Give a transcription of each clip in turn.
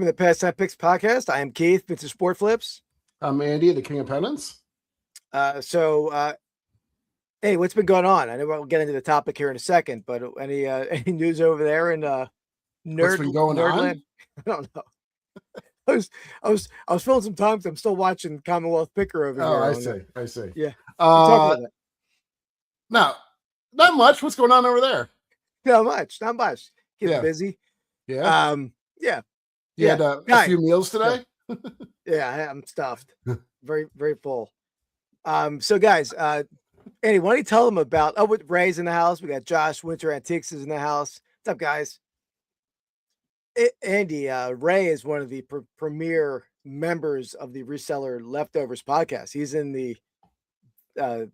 Welcome to the Pastime Picks Podcast. I am Keith, Vintage Sport Flips. I'm Andy, the King of Pennants. Hey, what's been going on? I know we'll get into the topic here in a second, but any news over there in What's been going Nerdland? I don't know. I was filling some time because I'm still watching Commonwealth Picker over here. I see. Yeah. Talk about that. No, not much. What's going on over there? Not much. Getting Yeah. busy. Yeah. You had a few meals today? Yeah, I'm stuffed. Very, very full. So guys, Andy, why don't you tell them about Ray's in the house? We got Josh Winter Antiques is in the house. What's up, guys? Andy, Ray is one of the premier members of the Reseller Leftovers podcast. He's in the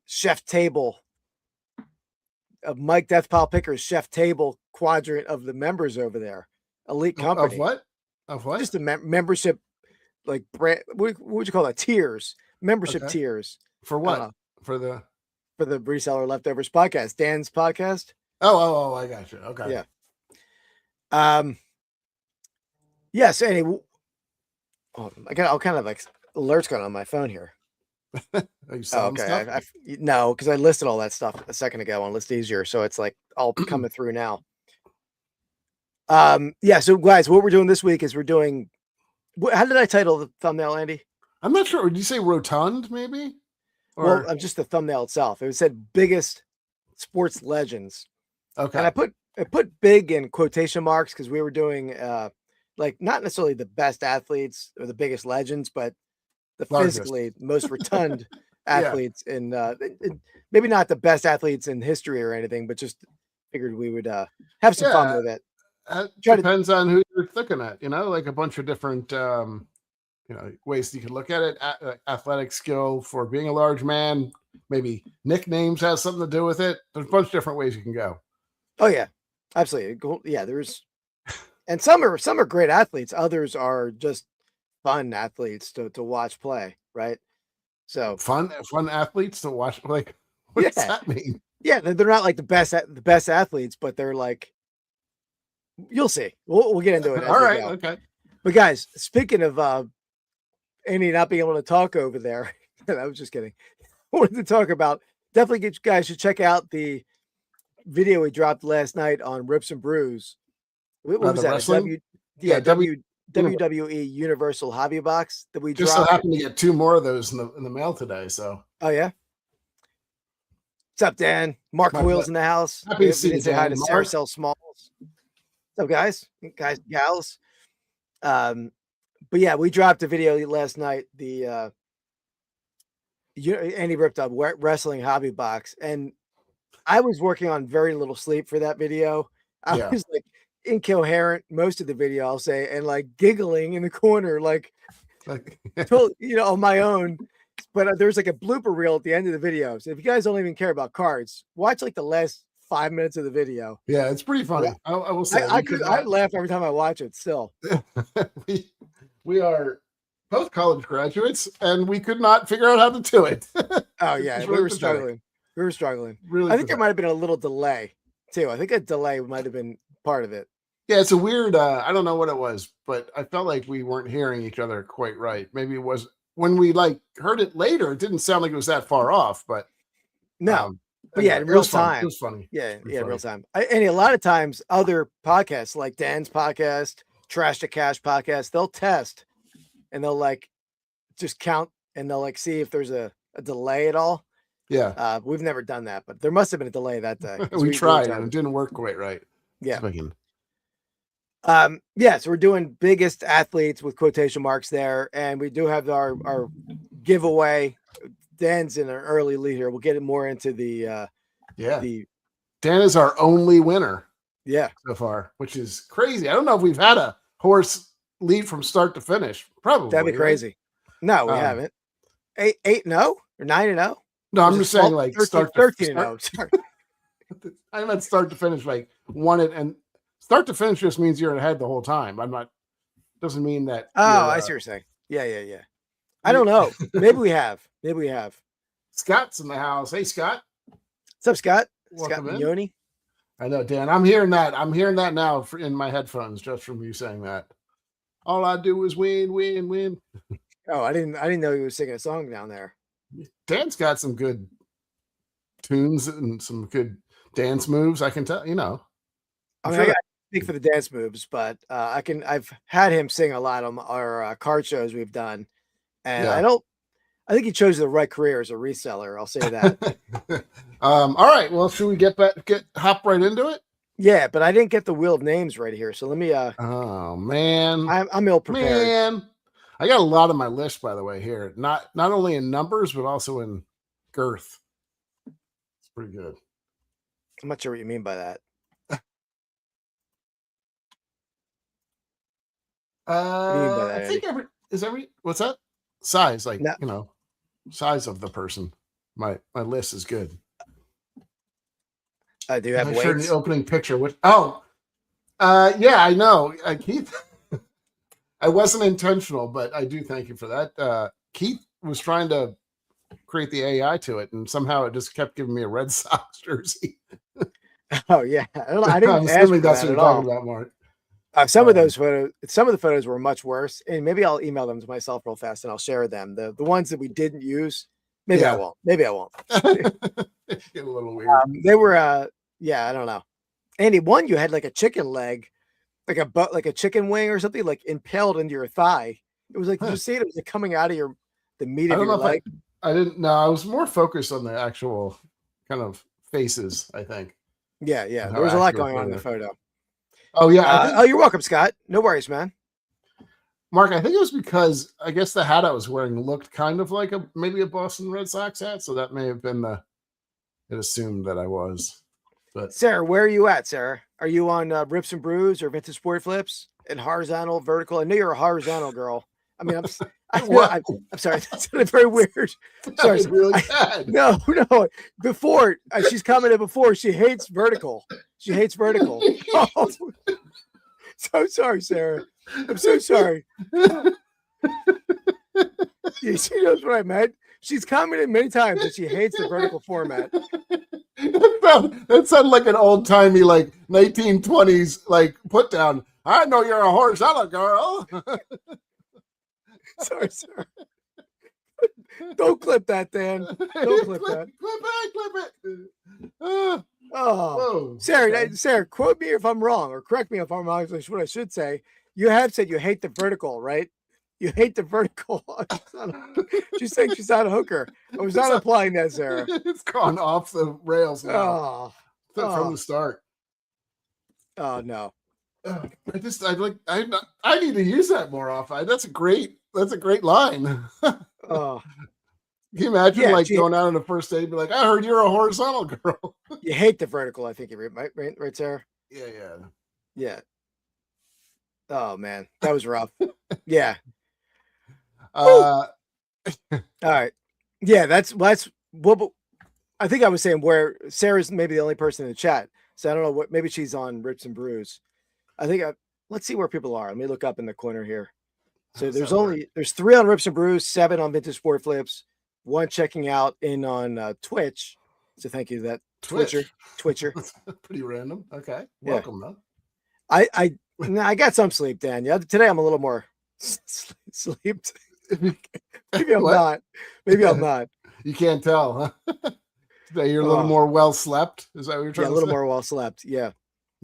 chef table of Mike Deathpile Picker's chef table quadrant of the members over there. Elite company. Of what? Just a membership, like brand. What would you call that? Tiers. Membership tiers. For what? For the Reseller Leftovers podcast. Dan's podcast. Oh, I got you. Okay. Yeah. Yes. Anyway, I got all kind of like alerts going on my phone here. Are you selling stuff? No, because I listed all that stuff a second ago on List Easier, so it's like all coming through now. So guys, what we're doing this week is we're doing. How did I title the thumbnail, Andy? I'm not sure. Did you say rotund, maybe? Well, just the thumbnail itself. It said biggest sports legends. Okay. And I put big in quotation marks because we were doing like not necessarily the best athletes or the biggest legends, but the physically most rotund athletes in maybe not the best athletes in history or anything, but just figured we would have some fun with it. Depends on who you're looking at, like a bunch of different ways you can look at it. Athletic skill for being a large man, maybe nicknames has something to do with it. There's a bunch of different ways you can go. Oh yeah, absolutely. Yeah, and some are great athletes. Others are just fun athletes to watch play, right? So fun athletes to watch. Like, what does that mean? Yeah, they're not like the best athletes, but they're like, you'll see. We'll get into it. All right, okay. But guys, speaking of Andy not being able to talk over there, I was just kidding. I wanted to talk about definitely. You guys should check out the video we dropped last night on Rips and Brews. What was that? WWE Universal Hobby Box that we just dropped. So happened to get 2 more of those in the mail today. So yeah. What's up, Dan? Mark Coyle's in the house. Happy to see you. Say hi to Marcel Smalls. What's up, guys, gals? But yeah, we dropped a video last night. The Andy ripped up Wrestling Hobby Box, and I was working on very little sleep for that video. I was like incoherent most of the video, I'll say, and like giggling in the corner, like on my own. But there's like a blooper reel at the end of the video. So if you guys don't even care about cards, watch like the last 5 minutes of the video. Yeah, it's pretty funny. I will say I laugh every time I watch it still. we are both college graduates and we could not figure out how to do it. Oh yeah, we were struggling. Really, I think there might have been a little delay too. I think a delay might have been part of it. Yeah, it's a weird I don't know what it was, but I felt like we weren't hearing each other quite right. Maybe it was when we heard it later, it didn't sound like it was that far off, but no. But yeah, in real time. It was funny. Yeah, real time. And a lot of times other podcasts like Dan's podcast, Trash to Cash podcast, they'll test and they'll like just count and they'll like see if there's a delay at all. Yeah. We've never done that, but there must have been a delay that day. we tried and it didn't work quite right. Yeah. So we're doing biggest athletes with quotation marks there, and we do have our giveaway. Dan's in an early lead here. We'll get more into the Dan is our only winner. Yeah. So far, which is crazy. I don't know if we've had a horse lead from start to finish. Probably. That'd be crazy. No, we haven't. 8-0 or 9-0. No, I'm just saying like 13-0. Sorry. I meant start to finish, like won it, and start to finish just means you're ahead the whole time. Doesn't mean that. Oh, I see what you're saying. Yeah. I don't know. Maybe we have. Scott's in the house. Hey, Scott. What's up, Scott? Welcome Scott Mignoni. I know, Dan. I'm hearing that now in my headphones just from you saying that. All I do is win, win, win. Oh, I didn't know he was singing a song down there. Dan's got some good tunes and some good dance moves. I can tell, I mean, I got to speak for the dance moves, but I've had him sing a lot on our card shows we've done, and I think he chose the right career as a reseller. I'll say that. All right. Well, should we hop right into it? Yeah, but I didn't get the wheel of names right here, so let me. Oh man, I'm ill prepared. Man, I got a lot on my list, by the way. Here, not only in numbers but also in girth. It's pretty good. I'm not sure what you mean by that. What do you mean by that, I think what's that? Size, like no. Size of the person. My list is good. Do you have weights? Sure in the opening picture. Yeah, I know. Keith, I wasn't intentional, but I do thank you for that. Keith was trying to create the AI to it, and somehow it just kept giving me a Red Sox jersey. Oh yeah, I didn't. I'm assuming that's what you're talking about, Mark. Some of the photos were much worse, and maybe I'll email them to myself real fast, and I'll share them. The ones that we didn't use, maybe I won't. Maybe I won't. It's getting a little weird. They were, I don't know. Andy, one you had like a chicken leg, like a chicken wing or something, like impaled into your thigh. It was like, did you see it? It was like coming out of the meat of your leg. I didn't know. I was more focused on the actual kind of faces, I think. Yeah. There was a lot going on in the photo. Oh, yeah. You're welcome, Scott. No worries, man. Mark, I think it was because I guess the hat I was wearing looked kind of like maybe a Boston Red Sox hat. So that may have been it assumed that I was. But Sarah, where are you at, Sarah? Are you on Rips and Brews or Vintage Sport Flips and horizontal, vertical? I know you're a horizontal girl. I mean, I'm sorry. That's very weird. Sorry. Really bad. No. Before she's commented before, she hates vertical. She hates vertical. Oh, so sorry, Sarah. I'm so sorry. Yeah, she knows what I meant. She's commented many times that she hates the vertical format. That sounded like an old timey, like 1920s, like put down. I know you're a horizontal girl. Sorry, sir. Don't clip that, Dan. Don't clip that. Clip it. Oh, Sarah, quote me if I'm wrong, or correct me if I'm wrong. That's what I should say. You have said you hate the vertical, right? You hate the vertical. She's saying she's not a hooker. I was not implying that, Sarah. It's gone off the rails now from the start. Oh no. I need to use that more often. That's a great line. Oh. Can you imagine going out on the first date and be like, I heard you're a horizontal girl. You hate the vertical, I think, right, Sarah? Yeah. Oh man, that was rough. Yeah. All right. Yeah, that's what I think I was saying, where Sarah's maybe the only person in the chat. So I don't know maybe she's on Rips and Brews. I think let's see where people are. Let me look up in the corner here. So there's 3 on Rips and Brews, 7 on Vintage Sport Flips, 1 checking out in on Twitch. So thank you to that Twitcher. Pretty random. Okay. Welcome though. I got some sleep, Dan. Yeah, today I'm a little more sleeped. Maybe I'm not. You can't tell, huh? Today you're a little more well slept. Is that what you're trying to say? A little more well slept. Yeah.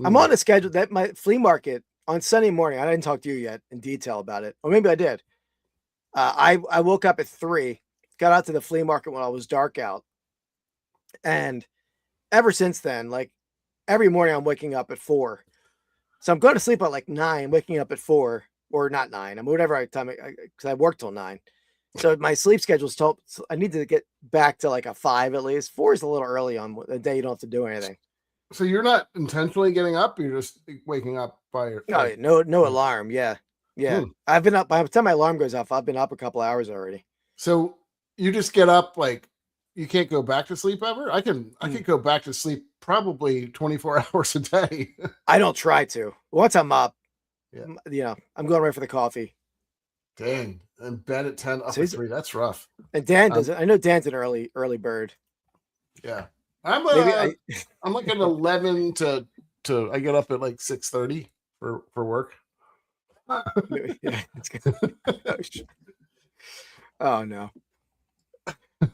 I'm on a schedule that my flea market on Sunday morning. I didn't talk to you yet in detail about it. Or maybe I did. I woke up at 3, got out to the flea market when it was dark out. And ever since then, like every morning I'm waking up at 4. So I'm going to sleep at like 9, waking up at 4, or not 9. I mean, whatever time, because I work till 9. So my sleep schedule is told I need to get back to like a 5 at least. 4 is a little early on the day you don't have to do anything. So you're not intentionally getting up; you're just waking up by your. No alarm. Yeah. I've been up by the time my alarm goes off. I've been up a couple hours already. So you just get up, like you can't go back to sleep ever. I can go back to sleep probably 24 hours a day. I don't try to. Once I'm up, I'm going right for the coffee. Dang, and bed at 10, up at 3. That's rough. And Dan does it. I know Dan's an early bird. Yeah. I'm like an 11 to I get up at like 6:30 for work. Yeah, oh no.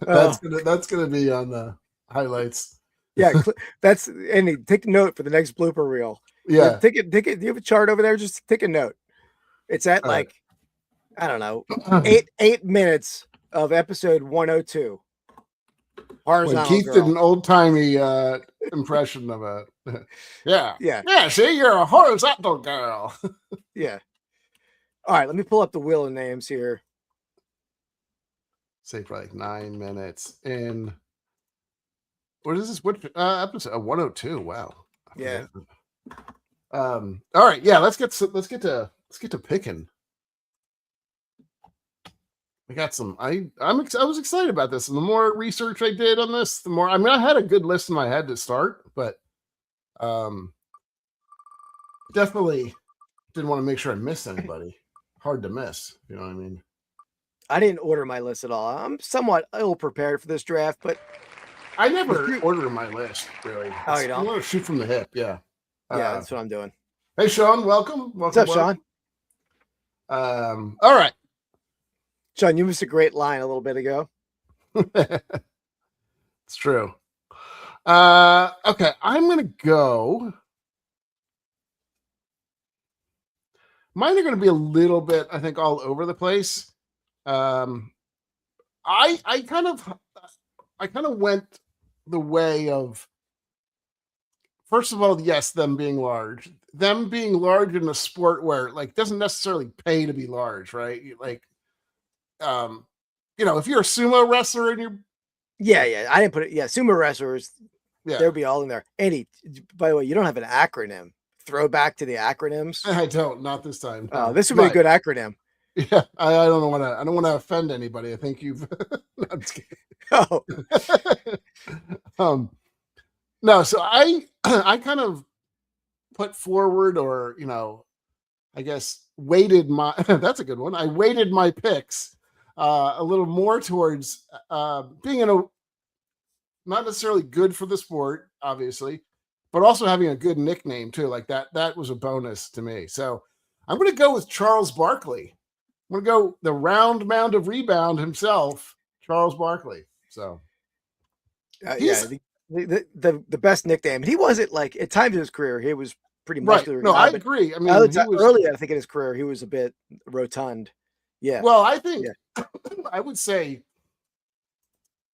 That's gonna be on the highlights. Yeah, that's Andy. Take a note for the next blooper reel. Yeah, take it. Do you have a chart over there? Just take a note. It's at like I don't know, 8 minutes of episode 102. When Keith did an old timey impression of a yeah. See, you're a horizontal girl. Yeah. All right, let me pull up the wheel of names here. Say for like 9 minutes in. What is this? What episode? 102. Wow. Yeah. All right. Yeah. Let's get to picking. I got some. I was excited about this, and the more research I did on this, the more. I mean, I had a good list in my head to start, but definitely didn't want to make sure I missed anybody. Hard to miss. You know what I mean? I didn't order my list at all. I'm somewhat ill prepared for this draft, but I never order my list really. Oh, you don't? I want to shoot from the hip. Yeah. Yeah, that's what I'm doing. Hey, Sean, welcome. What's up, Sean? All right. Sean, you missed a great line a little bit ago. It's true. Okay, I'm gonna go. Mine are gonna be a little bit, I think, all over the place. I kind of went the way of, first of all, yes, them being large in a sport where like doesn't necessarily pay to be large, right? Like, if you're a sumo wrestler and you're I didn't put it. Yeah, sumo wrestlers, they'll be all in there. Andy, by the way, you don't have an acronym. Throwback to the acronyms. I don't, not this time. Oh, this would be a good acronym. Yeah, I don't want to offend anybody. I think you've. No, I'm just kidding. Oh. No. So I kind of put forward, or I guess weighted my. That's a good one. I weighted my picks a little more towards being not necessarily good for the sport, obviously, but also having a good nickname too. Like that was a bonus to me. So I'm going to go with Charles Barkley. I'm going to go the round mound of rebound himself, Charles Barkley. So the best nickname. He wasn't like at times in his career, he was pretty muscular. Right. No, I agree. I mean, earlier, I think in his career, he was a bit rotund. Yeah. Well, I think I would say,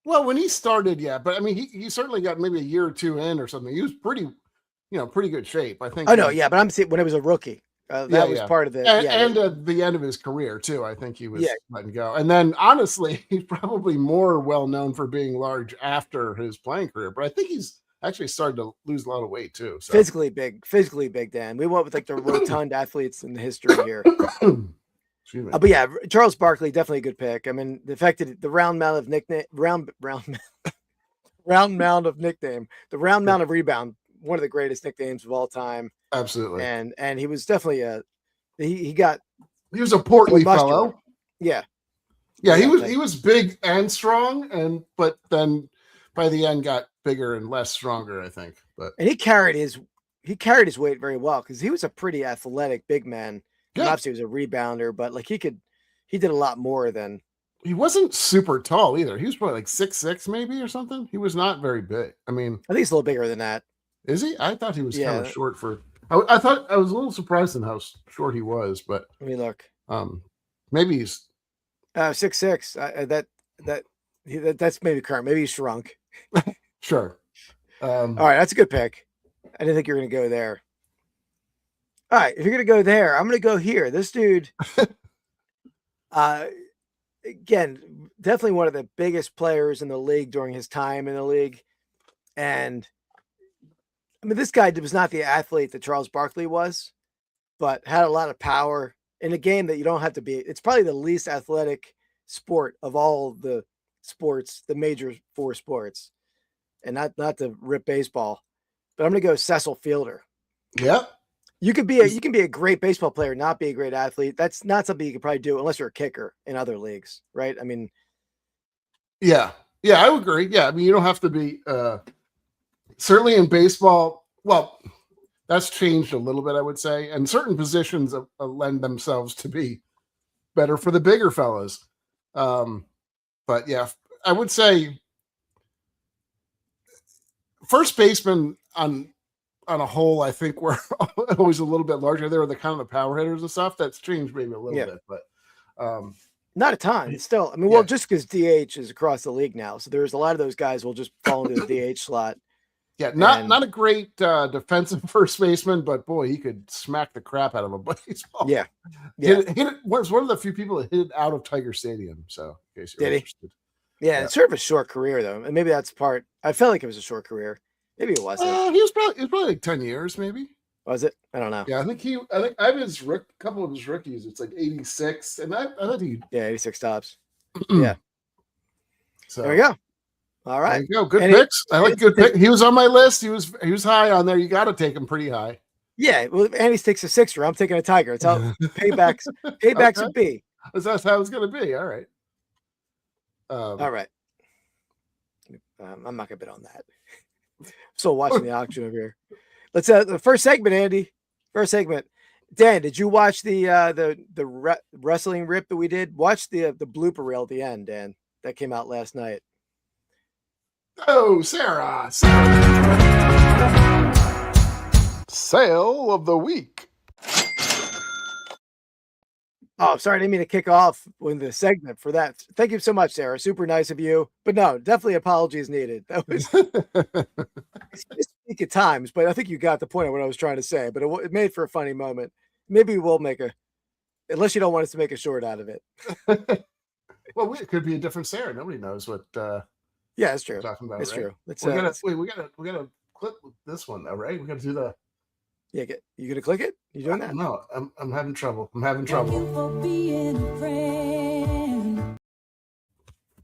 well, when he started, but I mean, he certainly got maybe a year or two in or something. He was pretty good shape, I think. Oh no, but I'm saying when he was a rookie, that was part of the and at the end of his career too. I think he was letting go. And then honestly, he's probably more well known for being large after his playing career. But I think he's actually started to lose a lot of weight too. So. Physically big, Dan. We went with like the rotund athletes in the history here. But yeah, Charles Barkley, definitely a good pick. I mean, the fact that the round mound of nickname, round mound of rebound, one of the greatest nicknames of all time. Absolutely. And he was definitely he was a portly fellow. Yeah. Yeah, he was big and strong, but then by the end got bigger and less stronger, I think. And he carried his weight very well because he was a pretty athletic big man. Yeah. Obviously, he was a rebounder, but like he did a lot more than. He wasn't super tall either. He was probably like 6'6" maybe or something. He was not very big. I mean, I think he's a little bigger than that. Is he? I thought he was kind of short for. I thought I was a little surprised in how short he was, but let me look. Maybe he's 6'6". That's maybe current. Maybe he's shrunk. Sure. All right, that's a good pick. I didn't think you were going to go there. All right, if you're going to go there, I'm going to go here. This dude, again, definitely one of the biggest players in the league during his time in the league. And I mean, this guy was not the athlete that Charles Barkley was, but had a lot of power in a game that you don't have to be. It's probably the least athletic sport of all the sports, the major four sports, and not to rip baseball, but I'm going to go Cecil Fielder. Yep. You can be a great baseball player, not be a great athlete. That's not something you could probably do unless you're a kicker in other leagues, right? I mean, yeah, I would agree. Yeah, I mean, you don't have to be certainly in baseball. Well, That's changed a little bit, I would say. And certain positions lend themselves to be better for the bigger fellas. But yeah, I would say first baseman on a whole, I think we're always a little bit larger. They were the kind of the power hitters and stuff. That's changed maybe a little bit, but not a ton. It's still, I mean, well, just because DH is across the league now, so there's a lot of those guys will just fall into the DH slot. Yeah, not a great defensive first baseman, but boy, he could smack the crap out of a baseball. Yeah. Hit it, was one of the few people that hit it out of Tiger Stadium. So, in case you're interested. Yeah, it's sort of a short career though, and maybe that's part. I felt like it was a short career. Maybe it wasn't. It was probably like 10 years, maybe. Was it? I don't know. Yeah, I think I have his couple of his rookies. It's like 86, and I think he 86 tops. Yeah. So there we go. All right. There you go. Good picks. I like good pick. He was on my list. He was high on there. You got to take him pretty high. Yeah. Well, Andy takes a sixer. I'm taking a Tiger. It's how paybacks okay. would be. That's how it's going to be. All right. All right. I'm not going to bid on that. Still watching the auction over here. Let's the first segment, Andy. First segment. Dan, did you watch the wrestling rip that we did? Watch the blooper reel at the end, Dan. That came out last night. Oh, Sarah. Sale of the week. Oh, sorry, I didn't mean to kick off with the segment for that. Thank you so much, Sarah. Super nice of you. But no, definitely apologies needed. That was speak at times, but I think you got the point of what I was trying to say. But it made for a funny moment. Maybe we'll make unless you don't want us to make a short out of it. Well, it could be a different Sarah. Nobody knows what. Yeah, it's true. Talking about, it's right? true. We gotta clip this one though, right? We gotta do the. Yeah, you gonna click it? You doing that? No, I'm having trouble.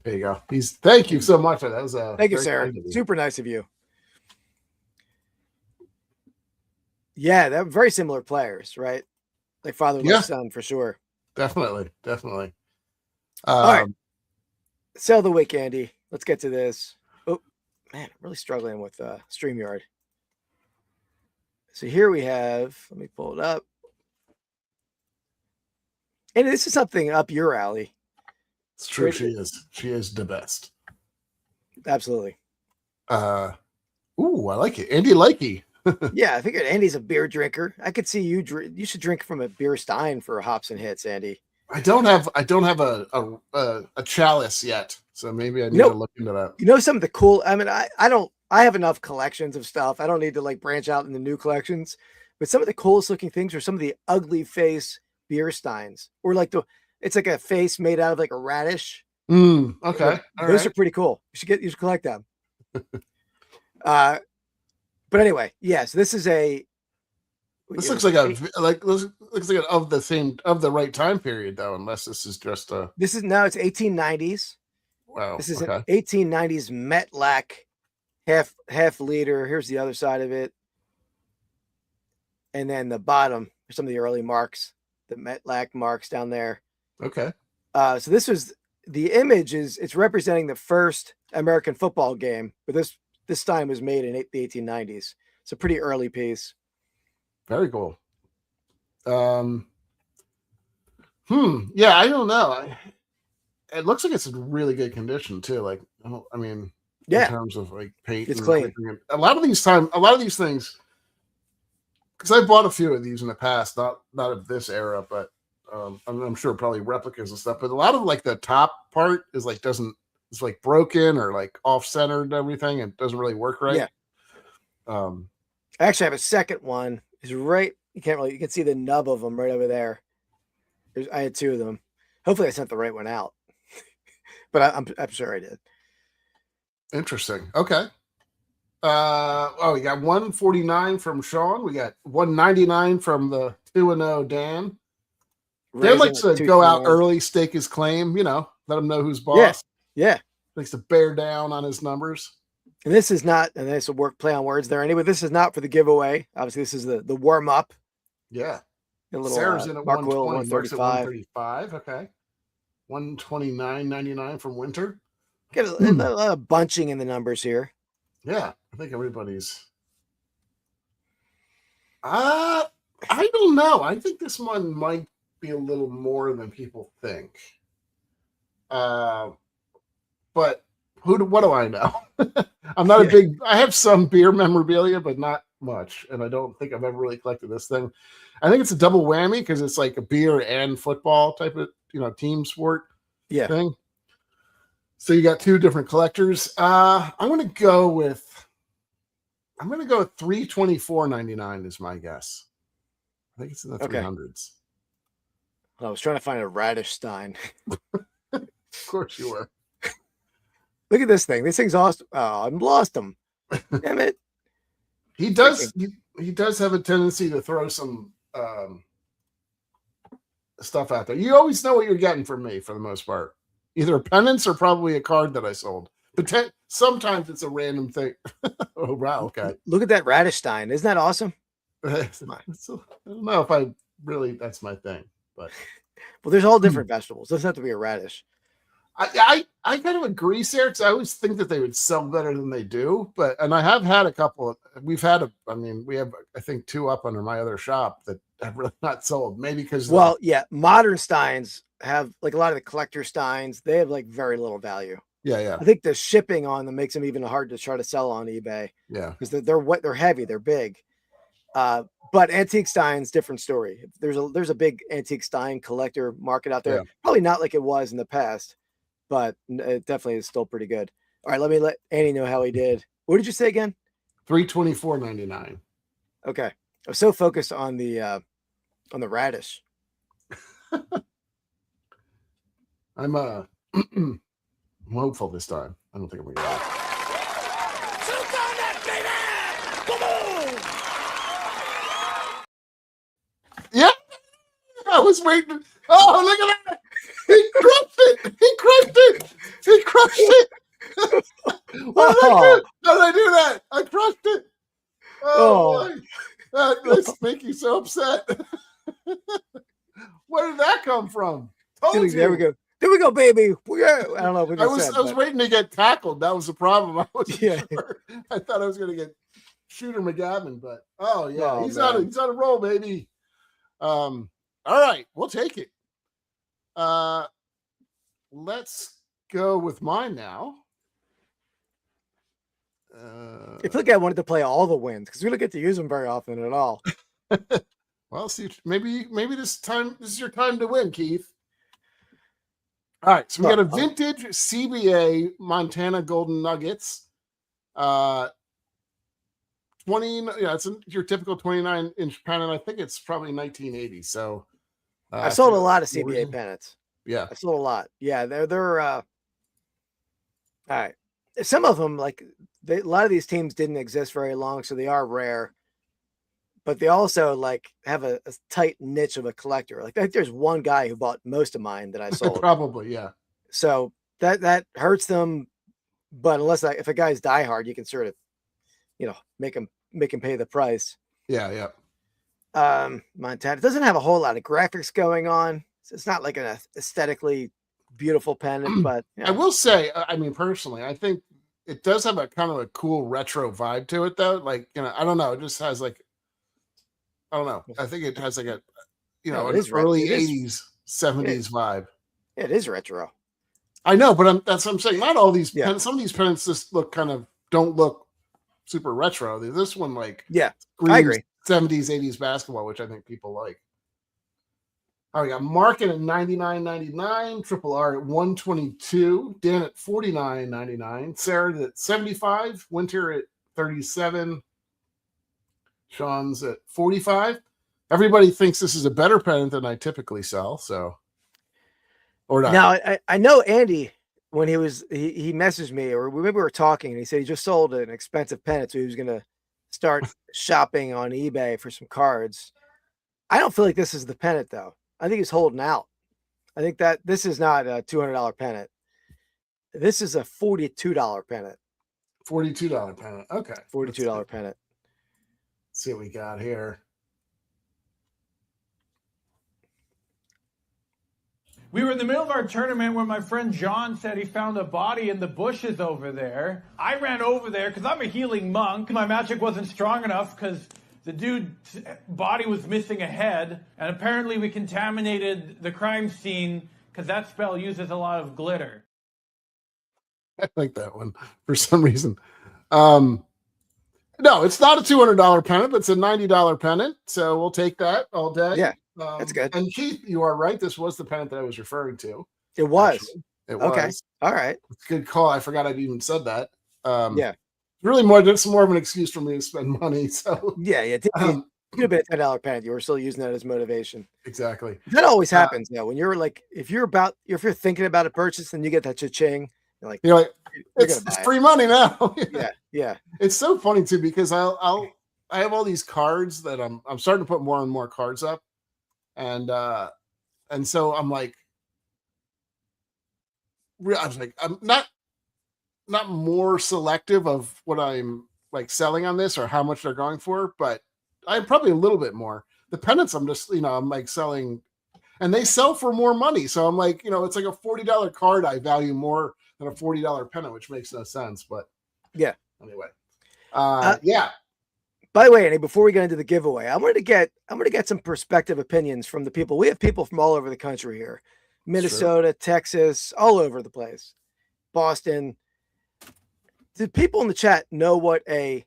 There you go. Thank you so much. That was thank you, Sarah. Super nice of you. Yeah, they're very similar players, right? Like father and son for sure. Definitely. All right. Sell the week, Andy. Let's get to this. Oh man, I'm really struggling with StreamYard. So here we have, let me pull it up. And this is something up your alley. It's true. She is. She is the best. Absolutely. I like it. Andy Likey. Yeah, I figured Andy's a beer drinker. I could see you should drink from a beer stein for hops and hits, Andy. I don't have a chalice yet, so maybe I need to look into that. You know, some of the cool. I mean, I have enough collections of stuff. I don't need to like branch out into new collections. But some of the coolest looking things are some of the ugly face beer steins, or like it's like a face made out of like a radish. Okay, those are pretty cool. You should collect them. But anyway, yes, this is a. This looks like looks like of the right time period though, unless this is just a. This is now it's 1890s. Wow. This is an 1890s Metlac half liter. Here's the other side of it, and then the bottom are some of the early marks, the Metlac marks down there. Okay. So this was the image it's representing the first American football game, but this time was made in the 1890s. It's a pretty early piece. Very cool. Yeah, I don't know. It looks like it's in really good condition too. Like, I mean, in terms of like paint, it's clean. A lot of these things, because I've bought a few of these in the past, not of this era, but I'm sure probably replicas and stuff. But a lot of like the top part is like it's like broken or like off centered and everything, and doesn't really work right. Yeah. I actually have a second one. It's right. You can see the nub of them right over there. I had two of them. Hopefully I sent the right one out, but I'm sure I did. Interesting. Okay. We got 149 from Sean. We got 199 from the 2-0 Dan. Dan likes to go out early, stake his claim, let him know who's boss. Yeah. Likes to bear down on his numbers. And this is not, and this will play on words there anyway. This is not for the giveaway. Obviously, this is the warm up. Yeah. A little Sarah's in at Mark 120, 135. Okay. 129.99 from Winter. Get a lot of bunching in the numbers here. Yeah, I think everybody's. I don't know. I think this one might be a little more than people think. But what do I know? I'm not a big. I have some beer memorabilia, but not much, and I don't think I've ever really collected this thing. I think it's a double whammy because it's like a beer and football type of team sport thing. So you got two different collectors. I'm gonna go with $324.99 is my guess. I think it's in the 300s. I was trying to find a Radish Stein. Of course you were. Look at this thing. This thing's awesome. Oh, I've lost him. Damn it. He does have a tendency to throw some stuff out there. You always know what you're getting from me for the most part. Either a Pennants or probably a card that I sold. But sometimes it's a random thing. Oh, wow. Okay. Look at that Radish Stein. Isn't that awesome? I don't know if that's my thing. But well, there's all different vegetables. Doesn't have to be a radish. I kind of agree, Sarah, because I always think that they would sell better than they do. And I have had a couple. We have, I think, two up under my other shop that have really not sold. Maybe because modern Steins have like a lot of the collector Steins. They have like very little value. Yeah. I think the shipping on them makes them even hard to try to sell on eBay. Yeah, because they're heavy, they're big. But antique Steins, different story. There's a big antique Stein collector market out there. Yeah. Probably not like it was in the past, but it definitely is still pretty good. All right, let me let Andy know how he did. What did you say again? $324.99. Okay, I was so focused on the radish. I'm hopeful this time. I don't think I'm gonna get it. Yeah, I was waiting. Oh, look at that! He crushed it. What did I do? How did I do that? I crushed it. Oh. That's making you so upset. Where did that come from? There we go, baby. Yeah, I don't know. What I was waiting to get tackled. That was the problem. I wasn't sure. I thought I was going to get Shooter McGavin, but he's on a roll, baby. All right, we'll take it. Let's go with mine now. I feel like I wanted to play all the wins because we don't get to use them very often at all. Well, see, maybe this is your time to win, Keith. All right, so we got a vintage CBA Montana Golden Nuggets. 20, it's your typical 29-inch pennant. I think it's probably 1980. So I sold a lot of CBA pennants. Yeah, I sold a lot. Yeah, they're all right. Some of them, like a lot of these teams didn't exist very long, so they are rare. But they also like have a tight niche of a collector. Like I think there's one guy who bought most of mine that I sold. Probably, yeah. So that hurts them. But if a guy's diehard, you can sort of, make him pay the price. Yeah. Montana doesn't have a whole lot of graphics going on. So it's not like an aesthetically beautiful pennant, but I will say, personally, I think it does have a kind of a cool retro vibe to it, though. Like, I don't know, it just has like, I don't know. I think it has like a, an early 80s, 70s vibe. Yeah, it is retro. I know, but that's what I'm saying. Not all these pennants. Some of these pennants just don't look super retro. This one, I agree. 70s, 80s basketball, which I think people like. All right, we got Markin at $99.99, Triple R at $122, Dan at $49.99, Sarah at $75, Winter at $37, Sean's at $45. Everybody thinks this is a better pennant than I typically sell, so or not. Now I know Andy when he messaged me, or maybe we were talking, and he said he just sold an expensive pennant, so he was going to start shopping on eBay for some cards. I don't feel like this is the pennant though. I think he's holding out. I think that this is not a $200 pennant. This is a $42 pennant. $42 pennant. Okay. $42 pennant. Let's see what we got here. We were in the middle of our tournament where my friend John said he found a body in the bushes over there. I ran over there because I'm a healing monk. My magic wasn't strong enough because The dude's body was missing a head, and apparently we contaminated the crime scene because that spell uses a lot of glitter. I like that one for some reason. No, it's not a $200 pennant, but it's a $90 pennant. So we'll take that all day. Yeah, that's good. And Keith, you are right. This was the pennant that I was referring to. It was. Actually. It okay. was. All right. It's a good call. I forgot I'd even said that. Yeah. Really it's more of an excuse for me to spend money. So yeah. It could have been a $10 pennant. You were still using that as motivation. Exactly. That always happens though. When you're like, if you're thinking about a purchase and you get that cha-ching, you're like, it's free money now. Yeah. It's so funny too, because I have all these cards that I'm starting to put more and more cards up. And so I'm like, I'm not more selective of what I'm like selling on this or how much they're going for, but I'm probably a little bit more. The pennants, I'm just, I'm like selling, and they sell for more money. So I'm like, it's like a $40 card I value more than a $40 pennant, which makes no sense. But yeah. Anyway, yeah. By the way, Annie, before we get into the giveaway, I'm going to get some perspective opinions from the people. We have people from all over the country here, Minnesota, Texas, all over the place, Boston. Do people in the chat know what a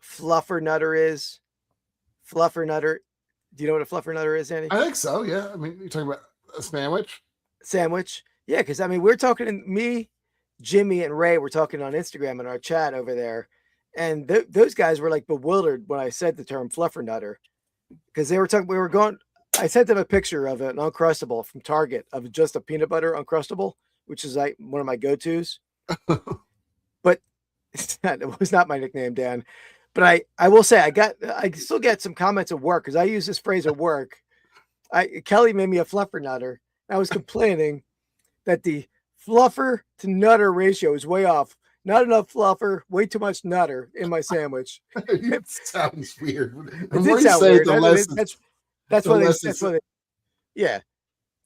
fluffer nutter is? Fluffer nutter. Do you know what a fluffer nutter is, Andy? I think so. Yeah. I mean, you're talking about a sandwich. Yeah. Because we're talking. Me, Jimmy, and Ray were talking on Instagram in our chat over there, and those guys were like bewildered when I said the term fluffer nutter, because they were talking. We were going. I sent them a picture of an Uncrustable from Target of just a peanut butter Uncrustable, which is like one of my go-tos. But it was not my nickname, Dan. But I will say I still get some comments at work because I use this phrase at work. Kelly made me a fluffer nutter. I was complaining that the fluffer to nutter ratio is way off. Not enough fluffer, way too much nutter in my sandwich. It sounds weird. It did sound weird. That's what they. Yeah,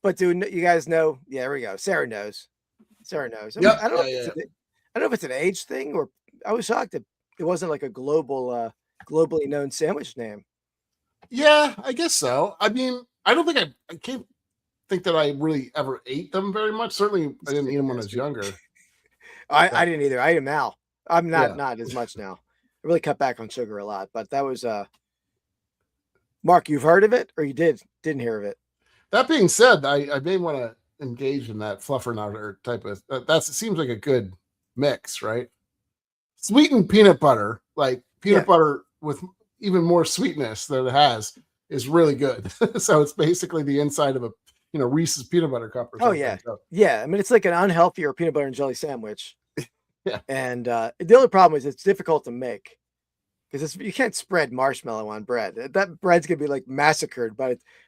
but do you guys know? Yeah, there we go. Sarah knows. I don't know if it's an age thing, or I was shocked that it wasn't like a globally known sandwich name. Yeah, I guess so. I mean, I don't think I can't think that I really ever ate them very much. Certainly, I didn't eat them when I was younger. I didn't either. I eat them now. I'm not as much now. I really cut back on sugar a lot, but that was Mark, you've heard of it, or you didn't hear of it? That being said, I may want to engage in that fluffer nutter type of. It seems like a good mix, right? Sweetened peanut butter, like peanut butter with even more sweetness that it has, is really good. So it's basically the inside of a Reese's peanut butter cup. Or something. Oh yeah, yeah. I mean, it's like an unhealthier peanut butter and jelly sandwich. Yeah, and the only problem is it's difficult to make. Because you can't spread marshmallow on bread. That bread's gonna be like massacred.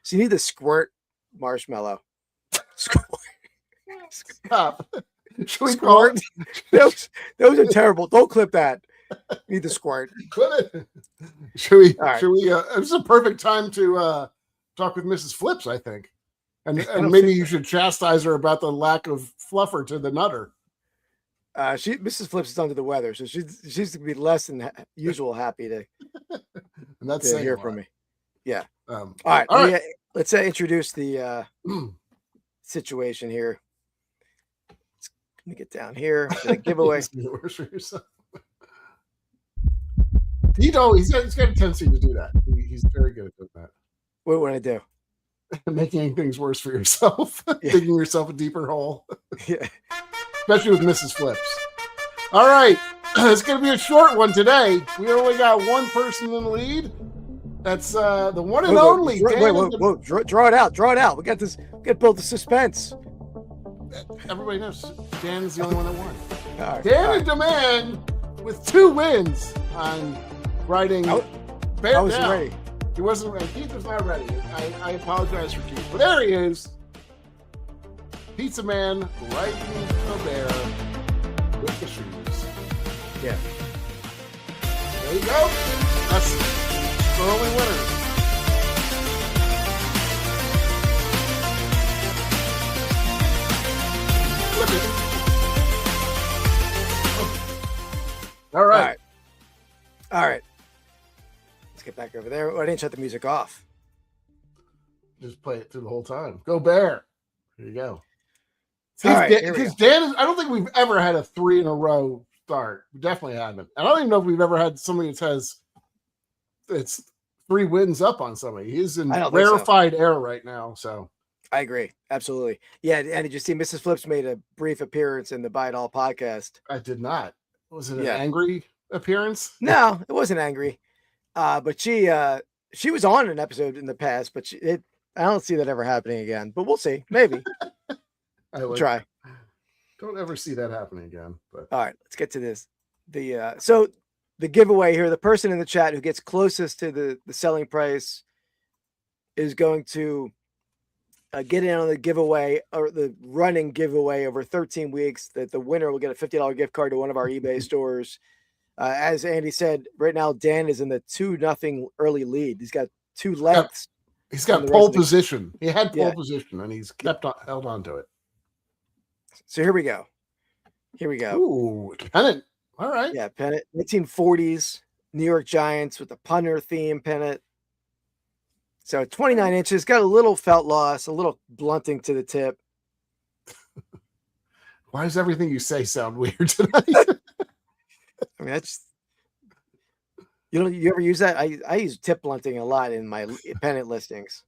So you need the squirt marshmallow. Stop. Should we squirt? Those are terrible. Don't clip that. You need the squirt. Clip it. Should we? This is a perfect time to talk with Mrs. Flips, I think, and maybe you should chastise her about the lack of fluffer to the nutter. Mrs. Flips is under the weather, so she's gonna be less than usual happy to hear from me. Yeah. All right. Let's introduce the situation here. Let me get down here. Giveaway. He's got a tendency to do that. He's very good at doing that. What would I do? Making things worse for yourself. Digging yourself a deeper hole. Yeah. Especially with Mrs. Flips. All right. It's going to be a short one today. We only got one person in the lead. That's the one and only. Whoa. Draw it out. We got this. We got to build the suspense. Everybody knows Dan's the only one that won. Right, Dan and Demand with 2 wins on writing. I wasn't ready. He wasn't ready. Keith was not ready. I apologize for Keith. But there he is. Pizza Man riding the bear with the shoes. Yeah. There you go. That's the only winner. All right. Let's get back over there. Oh, I didn't shut the music off. Just play it through the whole time. Go Bear. There you go. All right, Because Dan is, I don't think we've ever had a 3 in a row start. We definitely haven't. I don't even know if we've ever had somebody that says it's 3 wins up on somebody. He's in rarefied air right now. So I agree. Absolutely. Yeah. And did you see Mrs. Flips made a brief appearance in the Buy It All podcast? I did not. Was it an angry appearance? No, it wasn't angry. But she was on an episode in the past, but I don't see that ever happening again, but we'll see. Maybe. We'll try. Don't ever see that happening again. But all right, let's get to this. So the giveaway here, the person in the chat who gets closest to the selling price is going to get in on the giveaway, or the running giveaway over 13 weeks, that the winner will get a $50 gift card to one of our eBay stores. As Andy said, right now, Dan is in the 2-0 early lead. He's got 2 lengths. He's got pole position. He had pole position, and he's held on to it. So here we go. Ooh, pennant. All right. Yeah, pennant. 1940s New York Giants with the punter theme pennant. So 29 inches, got a little felt loss, a little blunting to the tip. Why does everything you say sound weird tonight? I mean, that's, you ever use that? I use tip blunting a lot in my pennant listings.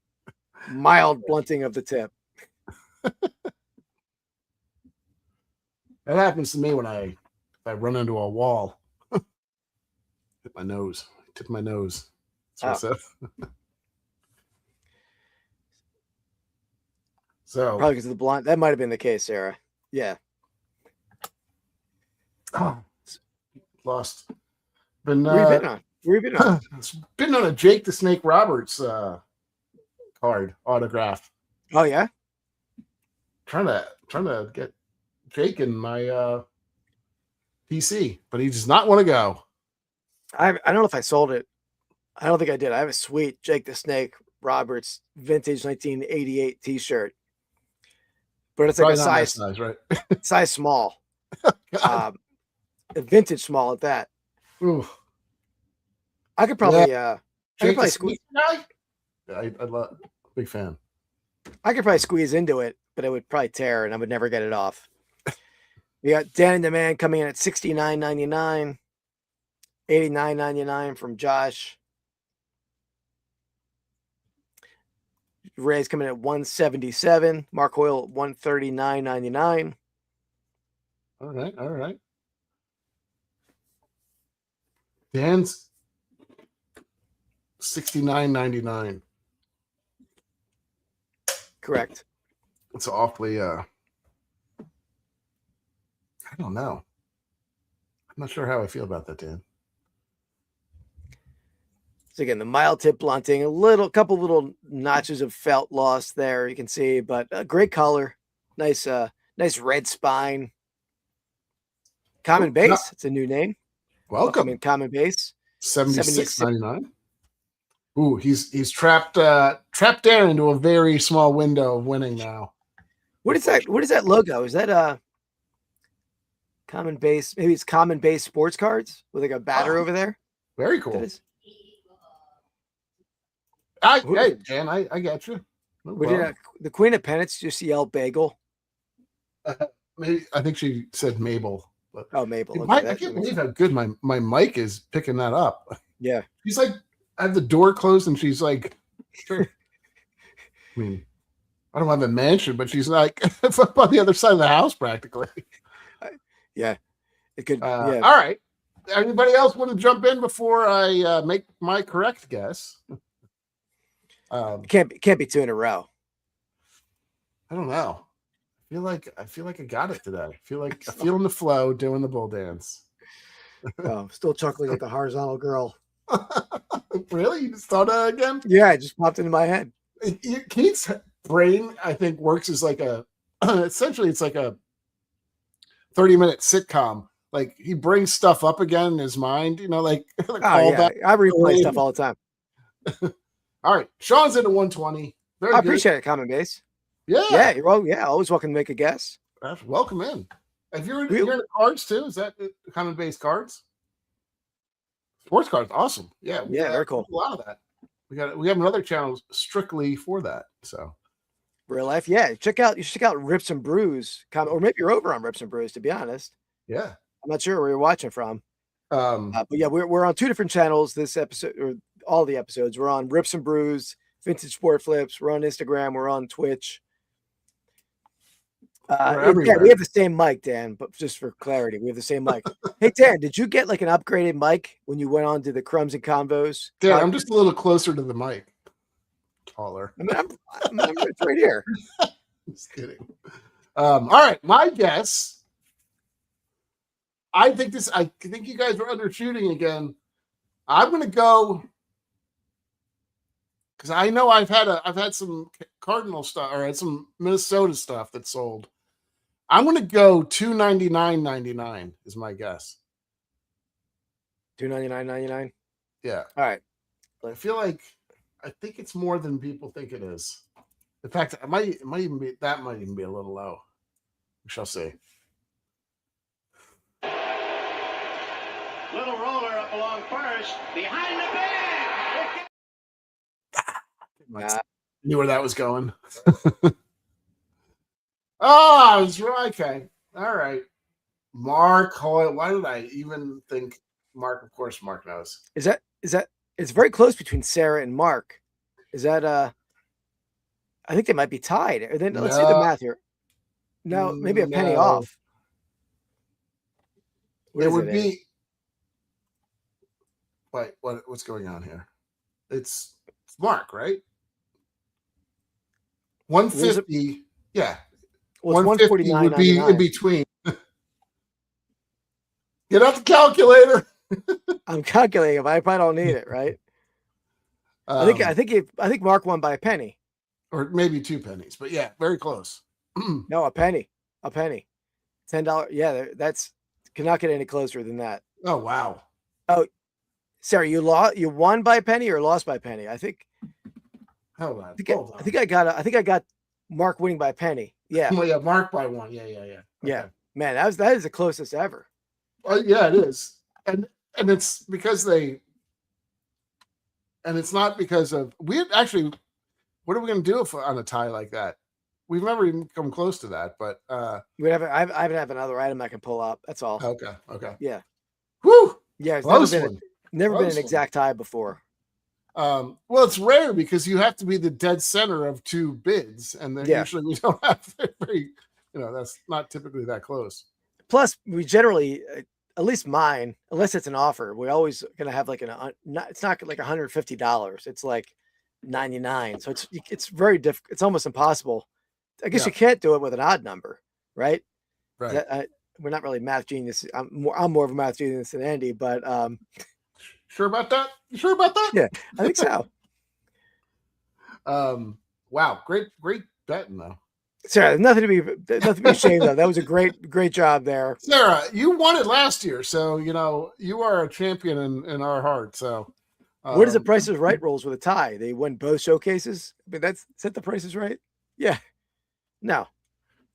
Mild blunting of the tip. That happens to me when I run into a wall. Hit my nose. Tip my nose. That's what I said. So probably because of the blunt. That might have been the case, Sarah. Yeah. Oh, lost. Been Where you been on? It's been on a Jake the Snake Roberts card autograph. Oh yeah. Trying to get Jake in my PC, but he does not want to go. I don't know if I sold it. I don't think I did. I have a sweet Jake the Snake Roberts vintage 1988 T-shirt, but it's like probably a size, right? size small, a vintage small at that. Ooh. I could probably, I could probably squeeze. I love, big fan. I could probably squeeze into it, but it would probably tear, and I would never get it off. We got Dan and the Man coming in at $69.99, $89.99 from Josh. Ray's coming at $177. Mark Hoyle at $139.99. All right. Dan's $69.99. Correct. It's awfully I don't know. I'm not sure how I feel about that, Dan. So again, the mild tip blunting, couple little notches of felt loss there, you can see, but a great color, nice red spine. Common Base, it's a new name. Welcome in Common Base. $76.99. Ooh, he's trapped Dan into a very small window of winning now. What is that? What is that logo? Is that Common Base? Maybe it's Common Base sports cards with like a batter over there. Very cool. Hey, Dan, I got you. The Queen of Pennants just yelled bagel. Maybe, I think she said Mabel. But Mabel. Okay, I can't believe how good my mic is picking that up. Yeah. She's like, I have the door closed and she's like, sure. I mean, I don't have a mansion, but she's like up on the other side of the house practically. Yeah. It could. All right. Anybody else want to jump in before I make my correct guess? Can't be 2 in a row. I don't know. I feel like I got it today. I feel in the flow doing the bull dance. Still chuckling at the horizontal girl. Really? You just thought that again? Yeah, it just popped into my head. Keith's brain, I think, works as like essentially it's like a 30-minute sitcom. Like he brings stuff up again in his mind, like I replay stuff all the time. All right. Sean's into 120. I appreciate it, Common Base. Yeah. Always welcome to make a guess. Welcome in. If you're into cards too, is that Common Base cards? Sports cards, awesome. Yeah, very cool. A lot of that. We have another channel strictly for that. So real life, yeah. You should check out Rips and Brews, or maybe you're over on Rips and Brews. To be honest, yeah, I'm not sure where you're watching from. But yeah, we're on 2 different channels this episode, or all the episodes. We're on Rips and Brews, Vintage Sport Flips. We're on Instagram. We're on Twitch. Yeah, we have the same mic, Dan, but just for clarity, we have the same mic. Hey, Dan, did you get like an upgraded mic when you went on to the Crumbs and Convos? Dan, I'm just a little closer to the mic. Taller. I mean, I'm it's right here. Just kidding. All right, my guess. I think you guys are undershooting again. I'm going to go because I know I've had some Cardinal stuff or some Minnesota stuff that sold. I'm going to go $299.99 is my guess. $299.99. Yeah. All right. I think it's more than people think it is. In fact, it might even be a little low. We shall see. Little roller up along first, behind the bag. I knew where that was going. I was right. Okay. All right. Mark Hoyle. Why did I even think Mark? Of course, Mark knows. Is that it's very close between Sarah and Mark. Is that I think they might be tied. Or then let's do the math here. No, maybe a penny off. It would be. Wait, what's going on here? It's Mark, right? 150. Yeah. Well, 150 would be in between. Get out the calculator. I'm calculating if I probably don't need it, right? I think Mark won by a penny. Or maybe 2 pennies, but yeah, very close. No, a penny. $10. Yeah, that's cannot get any closer than that. Oh wow. Oh, Sarah, you won by a penny or lost by a penny? I think. Hold on. I think I got Mark winning by a penny. Yeah. Well, yeah, Mark by 1. Yeah. Okay. Yeah. Man, that is the closest ever. Yeah, it is. And it's because and it's not because of what are we going to do on a tie like that? We've never even come close to that, but I haven't have another item I can pull up. That's all. Okay. Yeah. Woo! Yeah, it's Close never been an exact tie before. Well, it's rare because you have to be the dead center of 2 bids, and then usually we don't have very, that's not typically that close. Plus, we generally, at least mine, unless it's an offer, we're always going to have like it's not like $150. It's like 99. So it's very difficult. It's almost impossible. I guess you can't do it with an odd number, right? Right. We're not really math genius. I'm more of a math genius than Andy, but sure about that? You sure about that? Yeah, I think so. Wow, great betting though. Sarah, nothing to be ashamed of. That was a great job there. Sarah, you won it last year, so you are a champion in our heart. So what is the Price is Right rules with a tie? They win both showcases. I mean, is that the Price is Right? Yeah. No,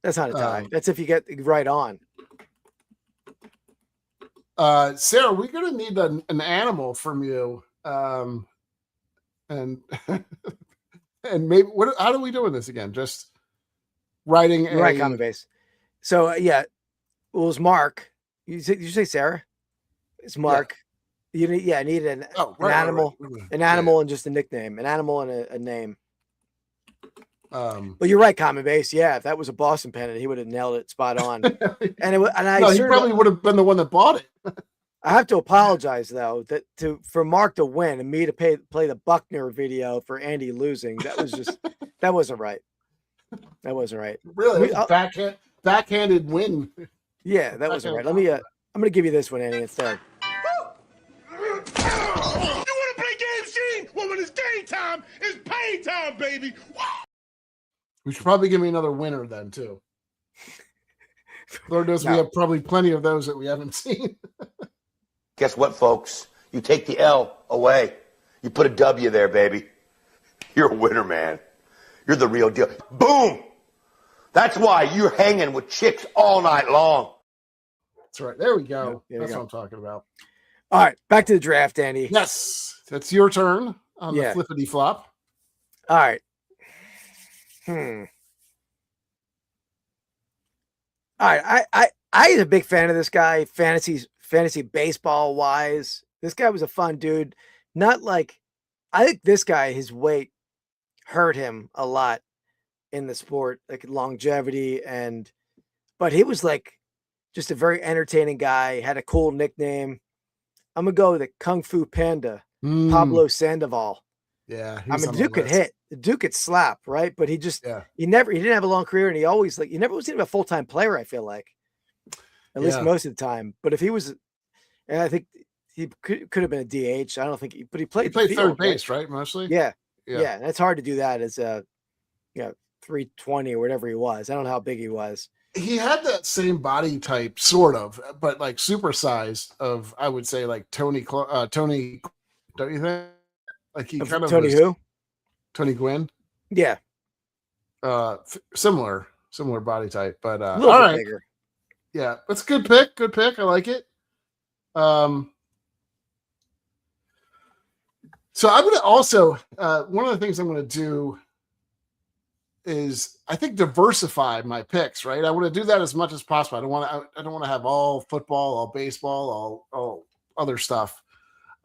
that's not a tie. That's if you get right on. Sarah, we're gonna need an animal from you. And and maybe how are we doing this again? Just writing right comment base. So yeah, it was Mark. You say Sarah? It's Mark. Yeah. I need an animal, an animal and just a nickname, an animal and a name. But you're right, comment base. Yeah, if that was a Boston Pennant, he would have nailed it spot on. He probably would have been the one that bought it. I have to apologize though for Mark to win and me to play the Buckner video for Andy losing. That was just that wasn't right. That wasn't right. Really, backhanded win. Yeah, that wasn't right. Let me. I'm going to give you this one, Andy, instead. You want to play games, Gene? Well, when it's game time, it's pay time, baby. We should probably give me another winner then too. Lord knows we have probably plenty of those that we haven't seen. Guess what, folks? You take the L away. You put a W there, baby. You're a winner, man. You're the real deal. Boom! That's why you're hanging with chicks all night long. That's right. There we go. That's what I'm talking about. All right, back to the draft, Andy. Yes, it's your turn on the flippity flop. All right. All right, I am a big fan of this guy, fantasy baseball wise. This guy was a fun dude. Not like, I think this guy, his weight hurt him a lot in the sport, like longevity, but he was like just a very entertaining guy, had a cool nickname. I'm gonna go with the Kung Fu Panda, Pablo Sandoval. Yeah, I mean, Duke could hit, Duke could slap, right? But he didn't have a long career, and he always he never was even a full-time player. I feel like, at least most of the time. But if he was, and I think he could have been a DH. I don't think, but he played third base, right? Mostly. Yeah. And it's hard to do that as a 320 or whatever he was. I don't know how big he was. He had that same body type, sort of, but like supersized of, I would say, like Tony, don't you think? Like he kind of Tony was, who? Tony Gwynn. Yeah. Similar body type, but a little bit bigger. Yeah, that's a good pick. Good pick. I like it. So I'm going to also, one of the things I'm going to do is, I think, diversify my picks, right? I want to do that as much as possible. I don't want to have all football, all baseball, all other stuff.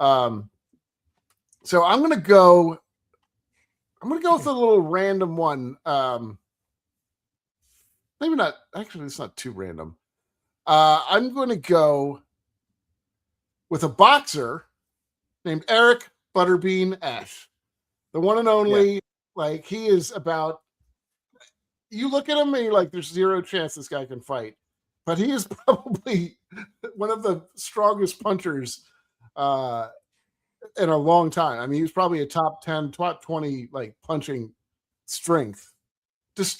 So I'm going to go with a little random one. Maybe not, actually, it's not too random. I'm going to go with a boxer named Eric Butterbean Ash, the one and only. Yeah. Like, he is about, you look at him and you're like, there's zero chance this guy can fight, but he is probably one of the strongest punchers in a long time. I mean, he was probably a top 10, top 20, like, punching strength.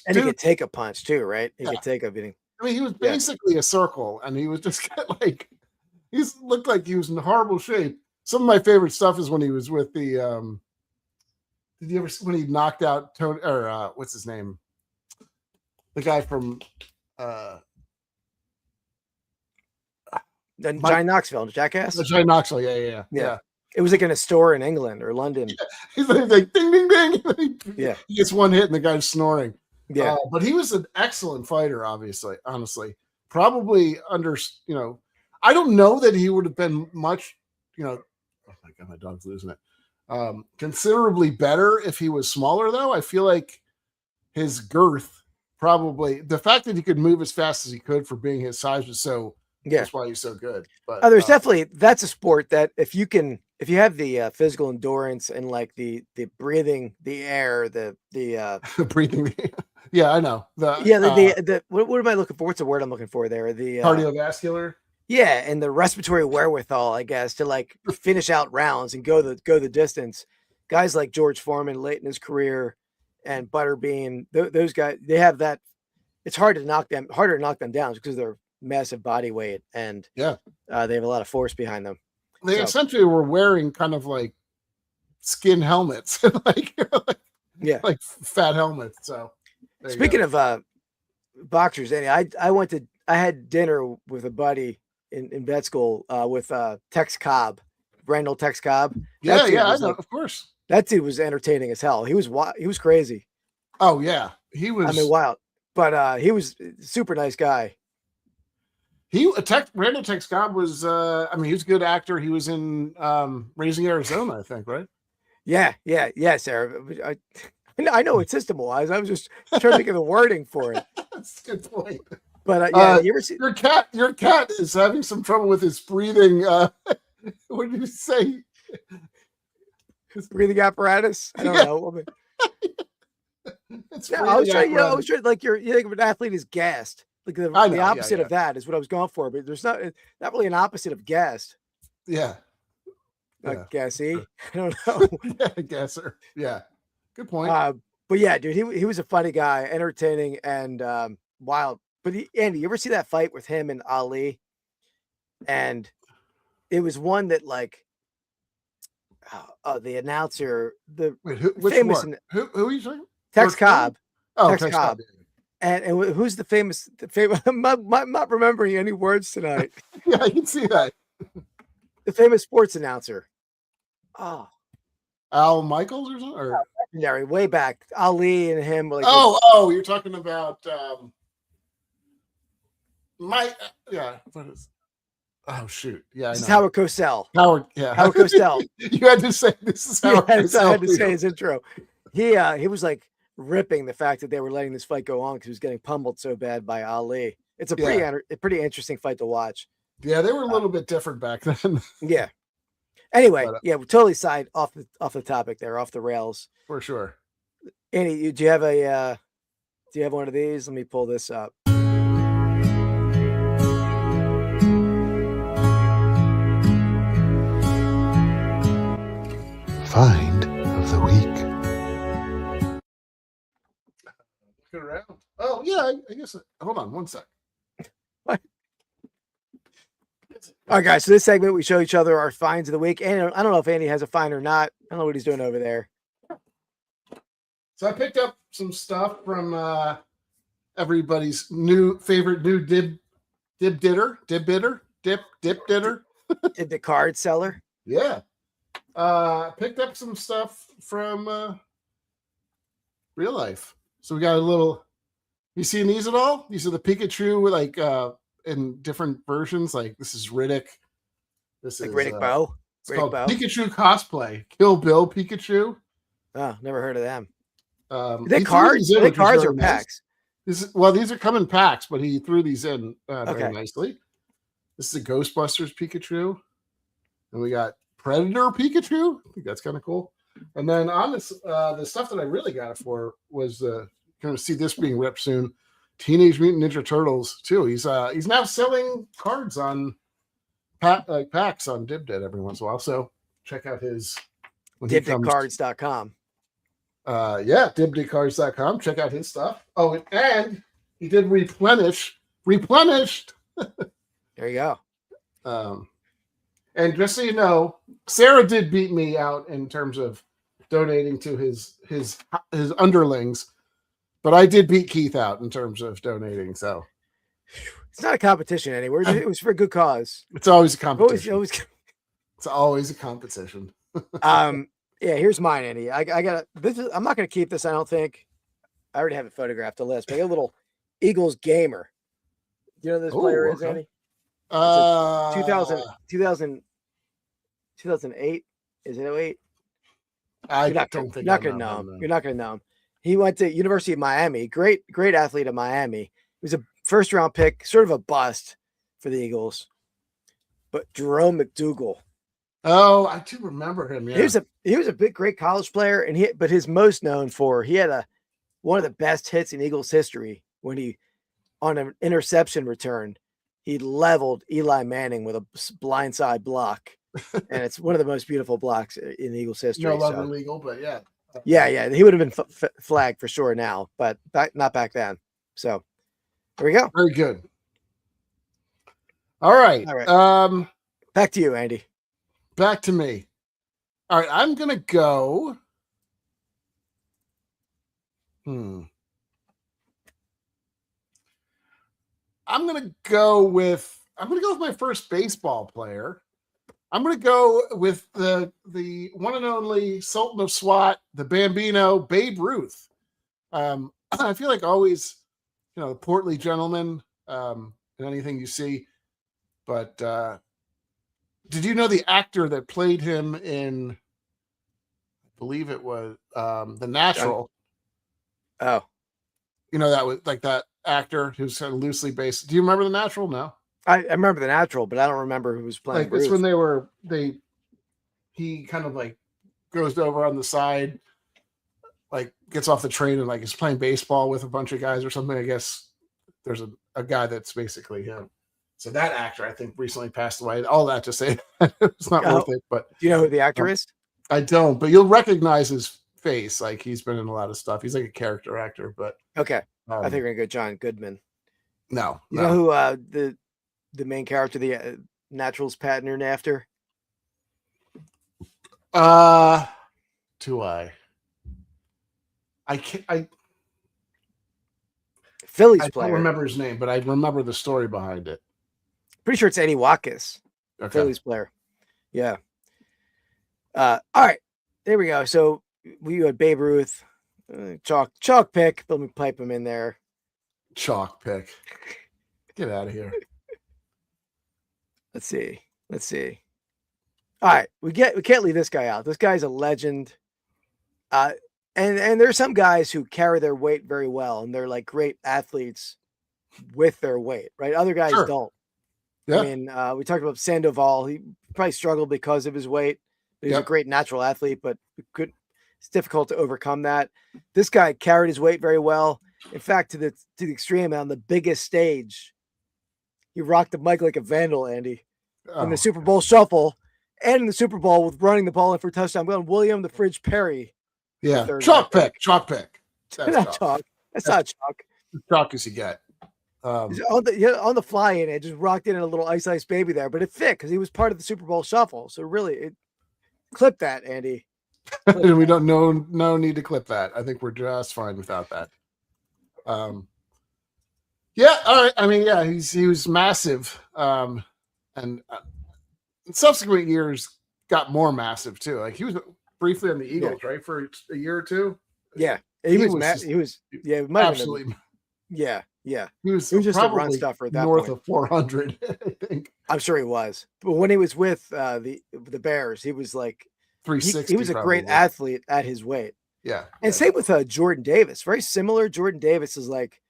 And he could take a punch too, right? He could take a beating. I mean, he was basically a circle, and he was just like, he looked like he was in horrible shape. Some of my favorite stuff is when he was with the, did you ever, when he knocked out Tony, or what's his name? The guy from Johnny Knoxville, Jackass? Johnny Knoxville, yeah. It was like in a store in England or London. Yeah. He's like ding, ding, ding. Yeah. He gets one hit and the guy's snoring. Yeah. But he was an excellent fighter, honestly. Probably I don't know that he would have been much, oh my God, my dog's losing it. Considerably better if he was smaller, though. I feel like his girth, probably, the fact that he could move as fast as he could for being his size was that's why he's so good. But there's definitely, that's a sport that if you have the physical endurance and like the breathing the air, the breathing, yeah, I know. What am I looking for? What's the word I'm looking for there? The cardiovascular. Yeah, and the respiratory wherewithal, I guess, to like finish out rounds and go the distance. Guys like George Foreman late in his career and Butterbean, those guys, they have that. It's harder to knock them down because they're massive body weight and they have a lot of force behind them. They essentially were wearing kind of like skin helmets, like fat helmets. So speaking of boxers, Andy, I had dinner with a buddy in vet school with Tex Cobb, Randall Tex Cobb. I know, of course. That dude was entertaining as hell. He was crazy. Oh yeah, he was. I mean, wild, but he was a super nice guy. Randall Tex Cobb was. He was a good actor. He was in Raising Arizona, I think, right? Yeah, Sarah. I know it's system wise. I was just trying to think of the wording for it. That's a good point. But you ever see your cat is having some trouble with his breathing. What did you say? His breathing apparatus? I don't know. I was trying, like you think of an athlete is gassed. Like the opposite of that is what I was going for, but there's not really an opposite of gassed. Yeah. Gassy. I don't know. Yeah, gasser. Yeah. Good point. But yeah, dude, he was a funny guy, entertaining and wild. But Andy, you ever see that fight with him and Ali? And it was one that like the announcer, which famous one? Who are you saying? Tex Cobb. Oh, Tex Cobb. And who's the famous? I'm not remembering any words tonight. Yeah, I can see that. The famous sports announcer. Oh, Al Michaels or something? Or... legendary, way back. Ali and him. Like, you're talking about what is? Oh shoot! Yeah, this is Howard Cosell. Howard Cosell. You had to say this is Howard Cosell. I had to say his intro. He was like ripping the fact that they were letting this fight go on because he was getting pummeled so bad by Ali. It's a pretty interesting fight to watch. Yeah, they were a little bit different back then. Yeah. Anyway, we're totally off the topic there, off the rails for sure. Andy, do you have one of these? Let me pull this up. Find of the week. Look around. Oh yeah, I guess. Hold on one sec. What? All right, guys. So this segment, we show each other our finds of the week, and I don't know if Andy has a find or not. I don't know what he's doing over there. So I picked up some stuff from everybody's favorite new dip dinner. Dip the card seller. Yeah. Picked up some stuff from real life. So we got a little. You seen these at all? These are the Pikachu, like in different versions. Like this is Riddick. This is Riddick Bow. It's called Pikachu cosplay. Kill Bill Pikachu. Oh, never heard of them. Are they cards? Are they cards or packs? These are come in packs, but he threw these in very nicely. This is a Ghostbusters Pikachu, and we got Predator Pikachu. I think that's kind of cool. And then on this, the stuff that I really got it for was going to see this being ripped soon. Teenage Mutant Ninja Turtles too. He's now selling cards on packs on DibDid every once in a while. So check out his DibDidCards.com. DibDidCards.com. Check out his stuff. Oh, and he did replenished. There you go. And just so you know, Sarah did beat me out in terms of donating to his underlings, but I did beat Keith out in terms of donating. So it's not a competition anywhere. It was for a good cause. It's always a competition. It's always a competition. Yeah, here's mine, Andy. I got this. I'm not going to keep this. I don't think. I already have it photographed. The list. But I got a little Eagles gamer. Do you know who this player is, Andy? 2008. Is it 08? I don't think you're not going to know him. You're not going to know him. He went to University of Miami. Great athlete at Miami. He was a first round pick, sort of a bust for the Eagles. But Jerome McDougal. Oh, I do remember him. Yeah. He was a great college player, and but his most known for he had one of the best hits in Eagles history when he on an interception return he leveled Eli Manning with a blindside block, and it's one of the most beautiful blocks in Eagles history. No longer legal, but yeah. Yeah, he would have been flagged for sure now, but not back then. So there we go. Very good. All right. Back to you, Andy. Back to me. All right, I'm gonna go. I'm gonna go with my first baseball player. I'm gonna go with the one and only Sultan of SWAT, the Bambino, Babe Ruth. I feel like always, the portly gentleman in anything you see. But did you know the actor that played him in, I believe it was The Natural? Oh. That was like that actor who's kind of loosely based. Do you remember The Natural? No. I remember The Natural, but I don't remember who was playing. Like it's when he kind of like goes over on the side, like gets off the train and like is playing baseball with a bunch of guys or something. I guess there's a guy that's basically him. So that actor, I think, recently passed away. All that to say, it's not worth it. But do you know who the actor is? I don't, but you'll recognize his face. Like he's been in a lot of stuff. He's like a character actor. But okay, I think we're gonna go John Goodman. No, you know who the main character, the Natural's pattern after? Do I can't. Phillies I player. don't remember his name, but I remember the story behind it. Pretty sure it's Eddie Watkins, okay. Phillies player. Yeah. All right. There we go. So we had Babe Ruth, chalk pick. Let me pipe him in there. Chalk pick. Get out of here. Let's see. All right. We can't leave this guy out. This guy's a legend. And there's some guys who carry their weight very well, and they're like great athletes with their weight, right? Other guys don't. Yeah. I mean, we talked about Sandoval. He probably struggled because of his weight. He's a great natural athlete, but it's difficult to overcome that. This guy carried his weight very well. In fact, to the extreme, on the biggest stage, he rocked the mic like a vandal, Andy, in the Super Bowl shuffle, and in the Super Bowl with running the ball in for a touchdown. Going William the Fridge Perry. Yeah, chalk pick. That's not chalk. That's not chalk. Chalk as you get. On the fly in, it just rocked in a little Ice Baby there, but it fit because he was part of the Super Bowl shuffle. So really, clip that, Andy. We don't no need to clip that. I think we're just fine without that. Yeah, all right. I mean, yeah, he was massive, and in subsequent years got more massive too. Like he was briefly on the Eagles, right, for a year or two. Yeah, he was absolutely. Yeah. He was just a run stuffer at that north point. of 400, I think. I'm sure he was, but when he was with the Bears, he was like 360. He was a great athlete at his weight. Yeah, and same with Jordan Davis. Very similar. Jordan Davis is like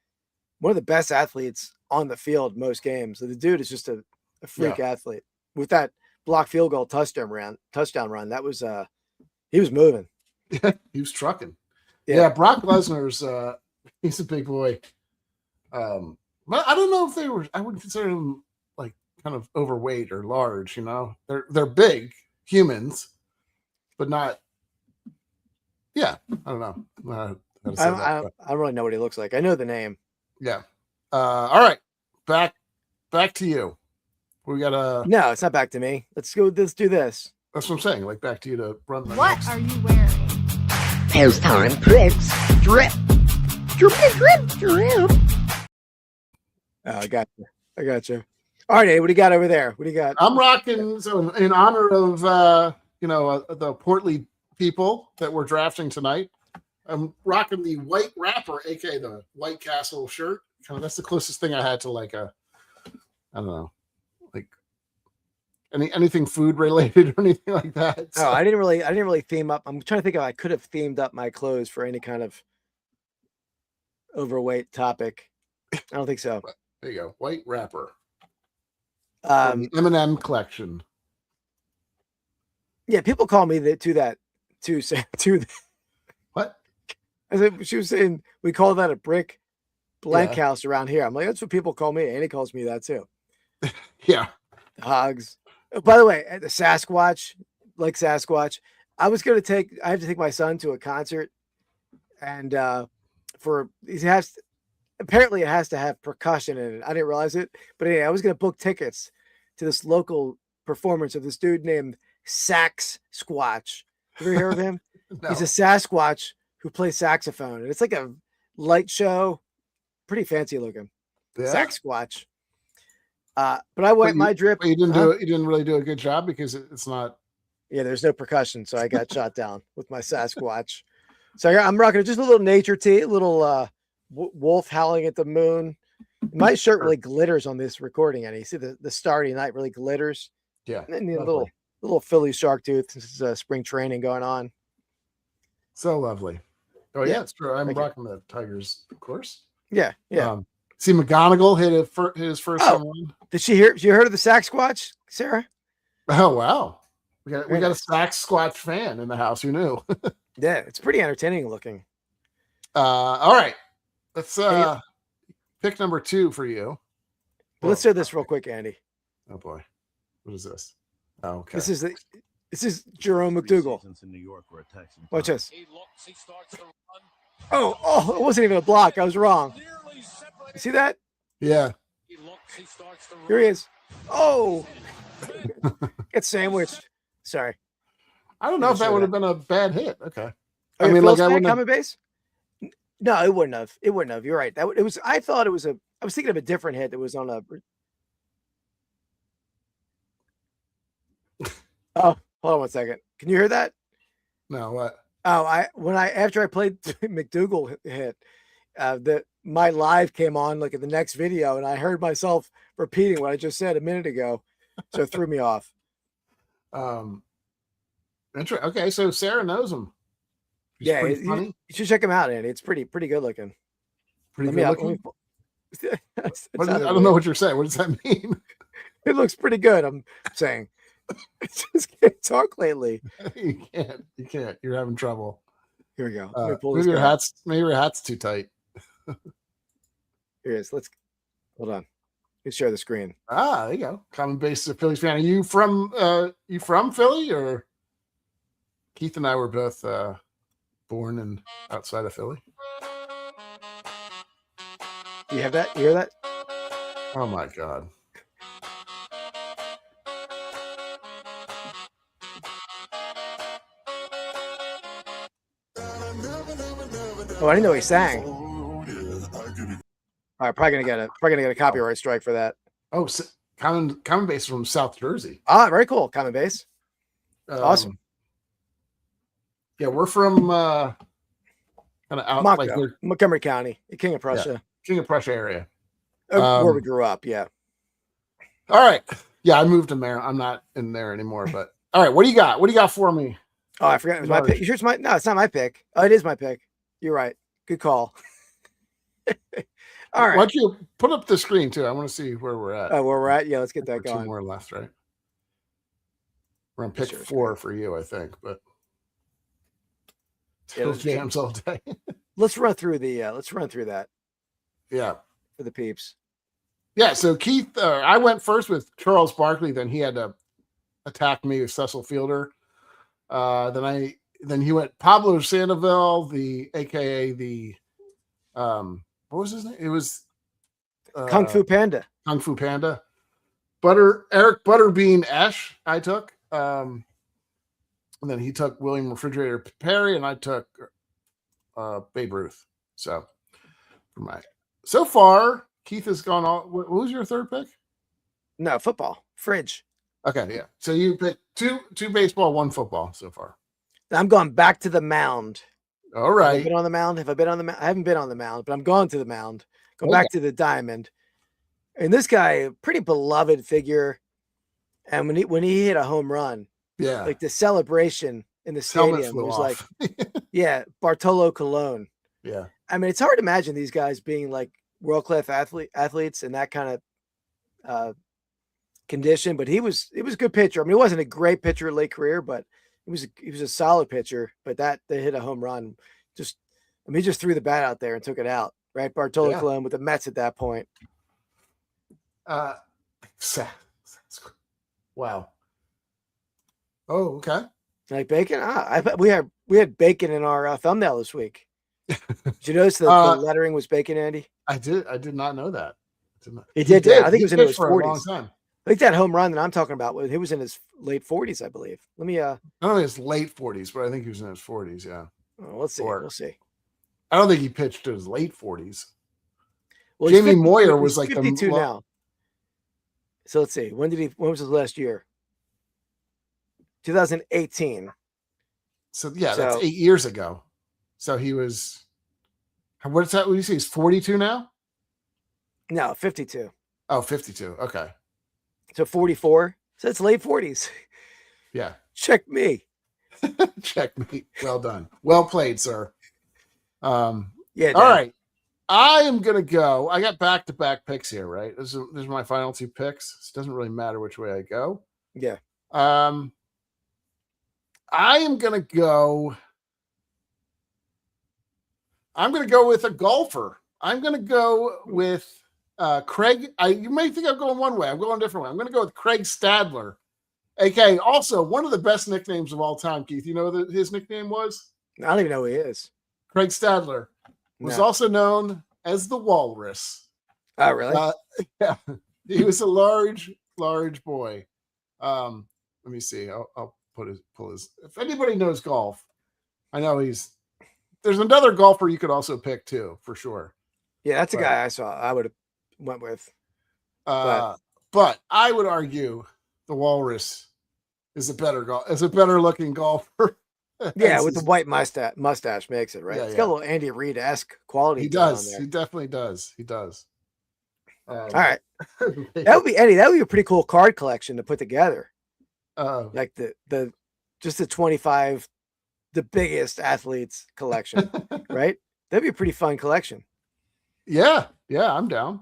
one of the best athletes on the field most games. So the dude is just a freak athlete. With that block field goal touchdown run, that was he was moving. He was trucking. Yeah, Brock Lesnar's he's a big boy. But I don't know if I wouldn't consider them like kind of overweight or large, you know. They're big humans, but not. Yeah, I don't know. I don't really know what he looks like. I know the name. Yeah. All right. Back to you. We got No, it's not back to me. Let's do this. That's what I'm saying. Like back to you to run the What next. are you wearing? Pastime Picks Drip. Oh, I got you. All right, Eddie, what do you got over there? What do you got? I'm rocking. So in honor of the portly people that we're drafting tonight, I'm rocking the white wrapper, aka the White Castle shirt. Kind of that's the closest thing I had to like I don't know, like anything food related or anything like that. So. Oh, I didn't really theme up. I'm trying to think if I could have themed up my clothes for any kind of overweight topic. I don't think so. There you go, white wrapper. The M&M collection. Yeah, people call me What? I said, she was saying we call that a brick blank house around here. I'm like, that's what people call me. Andy calls me that too. Yeah. The Hogs. Oh, by the way, at the Sasquatch, I have to take my son to a concert, and apparently it has to have percussion in it. I didn't realize it, but anyway, I was going to book tickets to this local performance of this dude named Sax Squatch. You ever hear of him? No. He's a Sasquatch who plays saxophone, and it's like a light show, pretty fancy looking. Yeah. Sax Squatch. But I went my drip. You didn't really do a good job because it's not. Yeah, there's no percussion, so I got shot down with my Sasquatch. So I'm rocking just a little nature tee, a little wolf howling at the moon. My shirt really glitters on this recording, and you see the starry night really glitters. Yeah, and then the little Philly shark tooth. This is spring training going on. So lovely. Oh yeah, it's true. I'm rocking the Tigers, of course. Yeah. See, McGonagall hit his first home run. Did she hear? You heard of the Sasquatch, Sarah? Oh wow, we got a Sasquatch fan in the house. Who knew? Yeah, it's pretty entertaining looking. All right, let's pick number 2 for you. Let's do this real quick, Andy. Oh boy, what is this? Oh, okay. This is Jerome McDougal. Watch this. Oh, it wasn't even a block. I was wrong. You see that? Yeah. Here he is. Oh, get sandwiched. Sorry. I don't know if that would have been a bad hit. Okay. I mean, like I wouldn't have base. No, it wouldn't have. It wouldn't have. You're right. It was. I thought it was I was thinking of a different hit that was on a. Oh, hold on one second. Can you hear that? No, what? Oh, after I played McDougal hit, my live came on like in the next video, and I heard myself repeating what I just said a minute ago, so it threw me off. Okay, so Sarah knows him. He's Yeah, pretty funny. you should check him out, Andy. It's pretty good looking. Pretty good looking. I I don't know what you're saying. What does that mean? It looks pretty good. I'm saying. I just can't talk lately. You can't. You're having trouble. Here we go. Maybe your hat's too tight. Here it is. Hold on. Let's share the screen. There you go. Common base of Phillies fan. Are you from Philly, or Keith and I were both born and outside of Philly? You have that? You hear that? Oh my God. Oh, I didn't know he sang. All right, probably gonna get a copyright strike for that. Oh, so common base from South Jersey. Ah, very cool. Common base. Awesome. Yeah, we're from kind of out like Montgomery County, King of Prussia. Yeah, King of Prussia area. Where we grew up, yeah. All right. Yeah, I moved in there. I'm not in there anymore, but all right, what do you got? What do you got for me? Oh, I forgot. It was my pick. You sure it's my? No, it's not my pick. Oh, it is my pick. You're right. Good call. All right. Why don't you put up the screen too? I want to see where we're at. Oh, where we're at? Yeah, let's get that going. 2 more left, right? We're on pick 4 for you, I think, but jams all day. Let's run through that. Yeah. For the peeps. Yeah, so Keith, I went first with Charles Barkley, then he had to attack me with Cecil Fielder. Then he went Pablo Sandoval, aka the what was his name? It was Kung Fu Panda. Kung Fu Panda. Eric Butterbean Esch, I took. And then he took William Refrigerator Perry, and I took Babe Ruth. So far, Keith has gone all. What was your third pick? No, football. Fridge. Okay, yeah. So you picked two baseball, 1 football so far. I'm going back to the mound. All right. Have I been on the mound? Have I been on the mound? I haven't been on the mound, but I'm going to the mound. Go back to the diamond. And this guy, a pretty beloved figure. And when he hit a home run, yeah, like the celebration in the stadium was like, yeah, Bartolo Colon. Yeah. I mean, it's hard to imagine these guys being like world-class athletes in that kind of condition, but he was a good pitcher. I mean, he wasn't a great pitcher late career, but he was a solid pitcher. But they hit a home run. He just threw the bat out there and took it out. Right, Bartolo Colon with the Mets at that point. Wow. Oh, okay. Like bacon? We had bacon in our thumbnail this week. Did you notice the lettering was bacon, Andy? I did not know that. He did. I think he was in his 40s. A long time. I think that home run that I'm talking about, he was in his late 40s, I believe. Let me. I don't know his late 40s, but I think he was in his 40s. Yeah. Oh, let's see. We'll see. I don't think he pitched to his late 40s. Well, Jamie Moyer was like 52 now. So let's see. When was his last year? 2018. So that's 8 years ago. So he was. What's that? What do you say? He's 42 now? No, 52. Oh, 52. Okay. So 44. So it's late 40s. Yeah. Check me. Checkmate. Well done. Well played, sir. Yeah. All right. I am gonna go. I got back-to-back picks here, right? This is my final 2 picks. It doesn't really matter which way I go. Yeah. I am gonna go. I'm gonna go with a golfer. I'm gonna go with Craig. You may think I'm going one way. I'm going a different way. I'm gonna go with Craig Stadler, aka also one of the best nicknames of all time. Keith, you know what his nickname was? I don't even know who he is. Craig Stadler was also known as the Walrus. Oh, really? Yeah, he was a large boy. Let me see. I'll pull his. If anybody knows golf, I know there's another golfer you could also pick too, for sure. Yeah, that's a guy I saw. I would have went with. But I would argue the Walrus is a better looking golfer. Yeah, with the white mustache makes it, right? Yeah, It's got a little Andy Reid-esque quality. He to it on does. there. He definitely does. He does. All right. That would be Eddie. That would be a pretty cool card collection to put together. Like the just the 25, the biggest athletes collection, right? That'd be a pretty fun collection. Yeah, I'm down.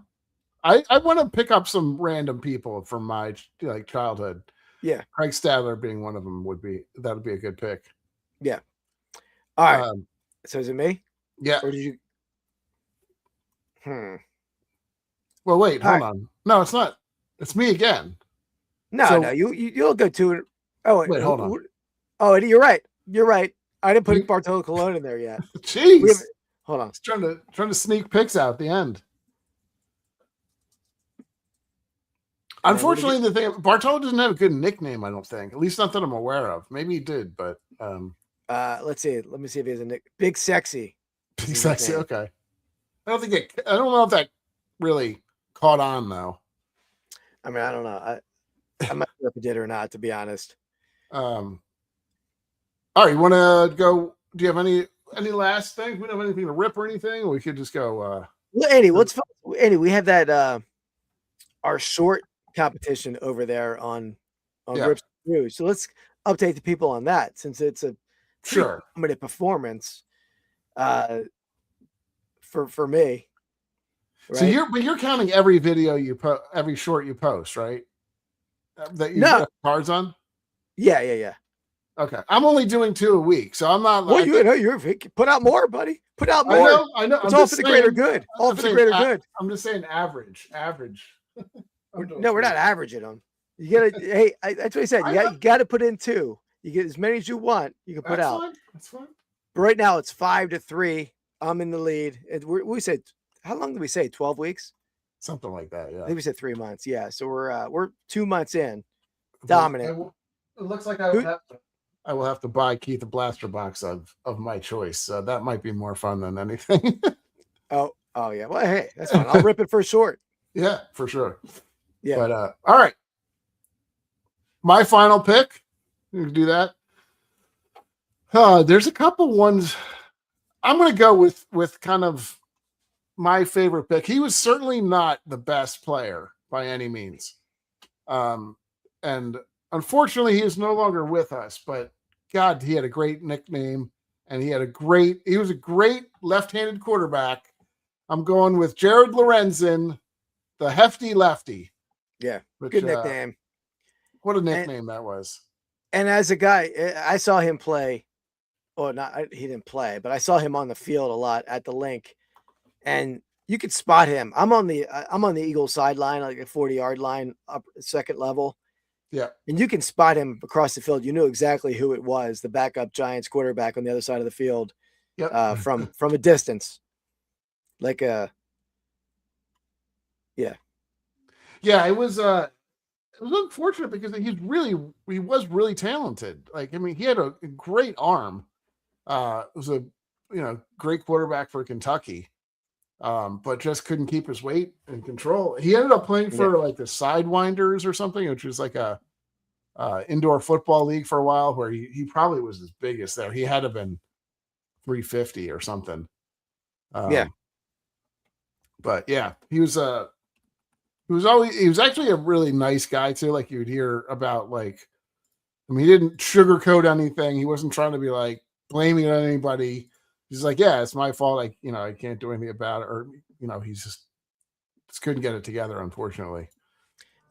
I want to pick up some random people from my childhood. Yeah, Craig Stadler being one of them would be a good pick. Yeah. All right. So is it me? Yeah. Or did you? Well, wait, hold on. No, it's not. It's me again. No, you'll go to. Oh, wait, hold on. Oh, Eddie, you're right. You're right. I didn't put Bartolo Colon in there yet. Jeez. Hold on. Trying to sneak picks out at the end. Unfortunately, the thing Bartolo doesn't have a good nickname. I don't think, at least not that I'm aware of. Maybe he did, but let's see. Let me see if he has a nick. Big Sexy. Big Sexy. Okay. I don't know if that really caught on though. I mean, I don't know. I'm not sure if it did or not, to be honest. All right, you want to go? Do you have any last things? We don't have anything to rip or anything. Or we could just go. Well, Eddie, Eddie, we have that our short competition over there on Rips Through. So let's update the people on that, since it's a limited performance for me. Right? So you're counting every video you every short you post, right? That you have cards on. Yeah. Okay, I'm only doing 2 a week, so I'm not. Well, you're put out more, buddy. Put out more. I know. It's all for the greater good. All for the greater good. I'm just saying average. No, we're not averaging them. You gotta. Hey, that's what I said. You got to put in 2. You get as many as you want. You can put out. That's fine. But right now it's 5-3. I'm in the lead. We said, how long did we say? 12 weeks. Something like that. Yeah. I think we said 3 months. Yeah. So we're 2 months in. Dominant. It looks like I will have to buy Keith a blaster box of my choice. So that might be more fun than anything. Oh yeah. Well, hey, that's fine. I'll rip it for short. Yeah, for sure. Yeah. But all right. My final pick. You can do that. There's a couple ones. I'm going to go with kind of my favorite pick. He was certainly not the best player by any means. And unfortunately, he is no longer with us, but God, he had a great nickname and he was a great left-handed quarterback. I'm going with Jared Lorenzen, the hefty lefty. Yeah. Good nickname. What a nickname that was. And as a guy, I saw him play. Well, he didn't play, but I saw him on the field a lot at the link, and you could spot him. I'm on the Eagle sideline, like a 40-yard line, up second level. Yeah, and you can spot him across the field. You knew exactly who it was, the backup Giants quarterback on the other side of the field. Yep. From a distance, like yeah. It was unfortunate because he was really talented. Like, I mean, he had a great arm. Was a great quarterback for Kentucky, but just couldn't keep his weight in control. He ended up playing for like the Sidewinders or something, which was like a indoor football league for a while, where he probably was his biggest there. He had to have been 350 or something. But yeah, he was actually a really nice guy too. Like, you would hear about, like, I mean, he didn't sugarcoat anything. He wasn't trying to be like blaming it on anybody. He's like, yeah, it's my fault. I can't do anything about it. Or, he's just couldn't get it together, unfortunately.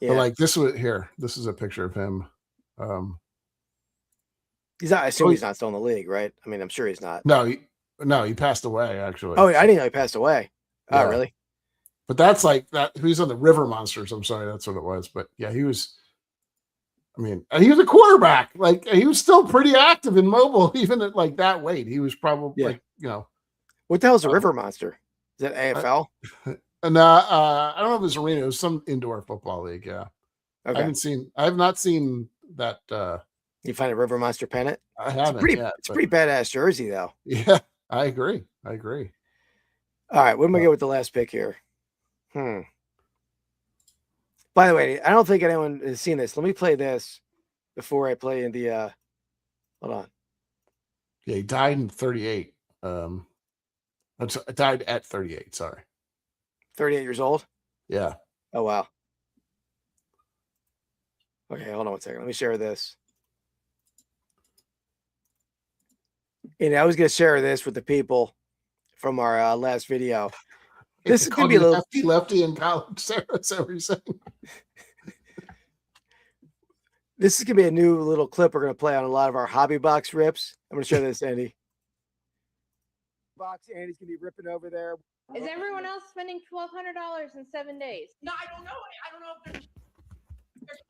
Yeah. But like this is a picture of him. He's not, I assume he's not still in the league, right? I mean, I'm sure he's not. No, he passed away, actually. Oh, I didn't know he passed away. Yeah. Oh, really? But that's like that. He's on the River Monsters. I'm sorry, that's what it was. But yeah, he was. I mean, and he was a quarterback. Like, he was still pretty active and mobile, even at like that weight. He was probably What the hell is a River Monster? Is that AFL? And I don't know if it was arena. It was some indoor football league. Yeah. Okay. I have not seen that. You find a River Monster pennant? I haven't. It's a pretty badass jersey, though. Yeah, I agree. All right, what am I get with the last pick here? By the way, I don't think anyone has seen this. Let me play this. before I play in the. Hold on. Yeah, he died in 38. Died at 38. Sorry. 38 years old. Yeah. Oh wow. Okay, hold on one second. Let me share this. And I was going to share this with the people from our last video. This is going to be a little lefty in college, Sarah. Is that what you're saying? This is going to be a new little clip we're going to play on a lot of our hobby box rips. I'm going to show this, Andy. Box, Andy's going to be ripping over there. Is everyone else spending $1,200 in 7 days? No, I don't know. I don't know if they're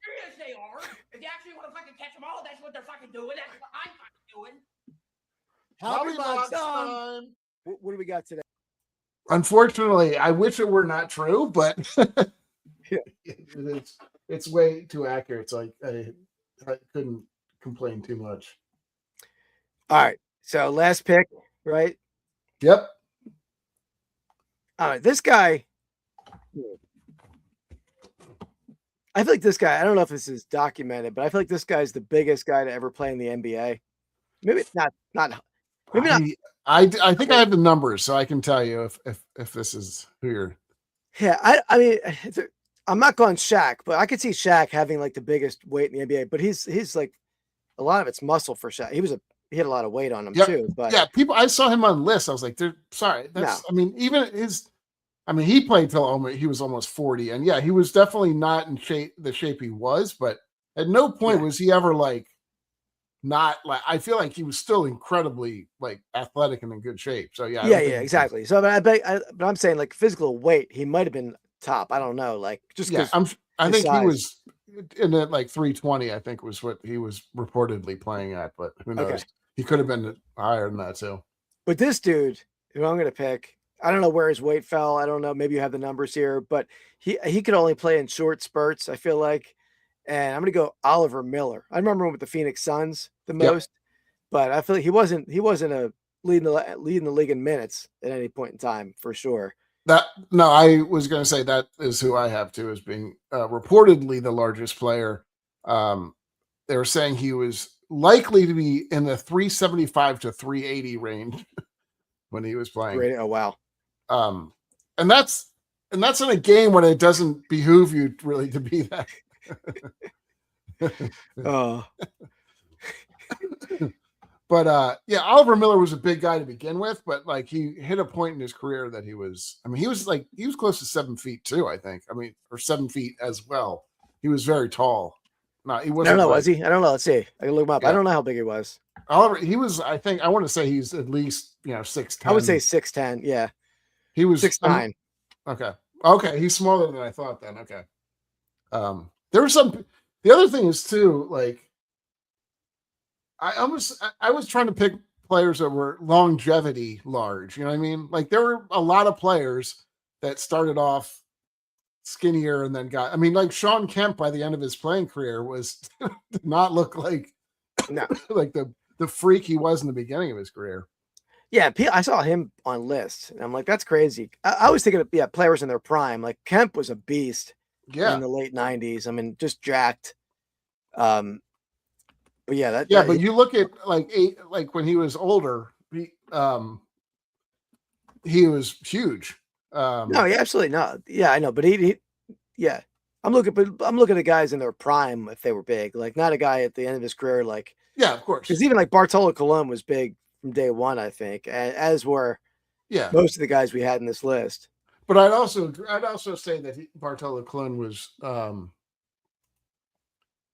serious. They are. If they actually want to fucking catch them all, that's what they're fucking doing. That's what I'm fucking doing. Hobby box time. What do we got today? Unfortunately, I wish it were not true, but it's way too accurate. So I couldn't complain too much. All right. So last pick, right? Yep. All right. This guy, I feel like this guy, I don't know if this is documented, but I feel like this guy's the biggest guy to ever play in the NBA. Maybe it's not maybe not. I think I have the numbers, so I can tell you if this is who you're. Yeah, I mean, I'm not going Shaq, but I could see Shaq having like the biggest weight in the NBA. But he's like a lot of it's muscle for Shaq. He had a lot of weight on him too. But yeah, I saw him on lists. I was like, sorry, that's. No. I mean, even he played till he was almost 40, and yeah, he was definitely not in the shape he was. But at no point was he ever like. Not like I feel like he was still incredibly like athletic and in good shape. So yeah, exactly. So but I'm saying like physical weight, he might have been top. I don't know, like just I think he was in at like 320. I think was what he was reportedly playing at, but who knows? Okay. He could have been higher than that too. But this dude, who I'm going to pick, I don't know where his weight fell. I don't know. Maybe you have the numbers here, but he could only play in short spurts. I feel like. And I'm going to go Oliver Miller. I remember him with the Phoenix Suns the most, but I feel like he wasn't leading the league in minutes at any point in time for sure. I was going to say that is who I have too as being reportedly the largest player. They were saying he was likely to be in the 375 to 380 range when he was playing. Oh wow. And that's in a game when it doesn't behoove you really to be that. But Oliver Miller was a big guy to begin with, but like he hit a point in his career that he was close to 7 feet too, I think. I mean, or 7 feet as well. He was very tall. No, he wasn't. I don't know, was he? I don't know. Let's see. I can look him up. Yeah. I don't know how big he was. Oliver, he was, I want to say he's at least 6'10". I would say 6'10", yeah. He was 6'9". Okay. He's smaller than I thought then. Okay. There was the other thing is too, like I was trying to pick players that were longevity large, you know what I mean? Like there were a lot of players that started off skinnier and then like Sean Kemp by the end of his playing career did not look like like the freak he was in the beginning of his career. Yeah, I saw him on lists and I'm like, that's crazy. I was thinking of players in their prime. Like Kemp was a beast. Yeah, in the late 90s. I mean, just jacked. But yeah, but you look at like when he was older, he was huge. No, yeah, absolutely not. Yeah, I know, but he I'm looking at guys in their prime if they were big, like not a guy at the end of his career, like yeah, of course. Because even like Bartolo Colon was big from day one, I think, as were most of the guys we had in this list. But I'd also say that Bartolo Colon was,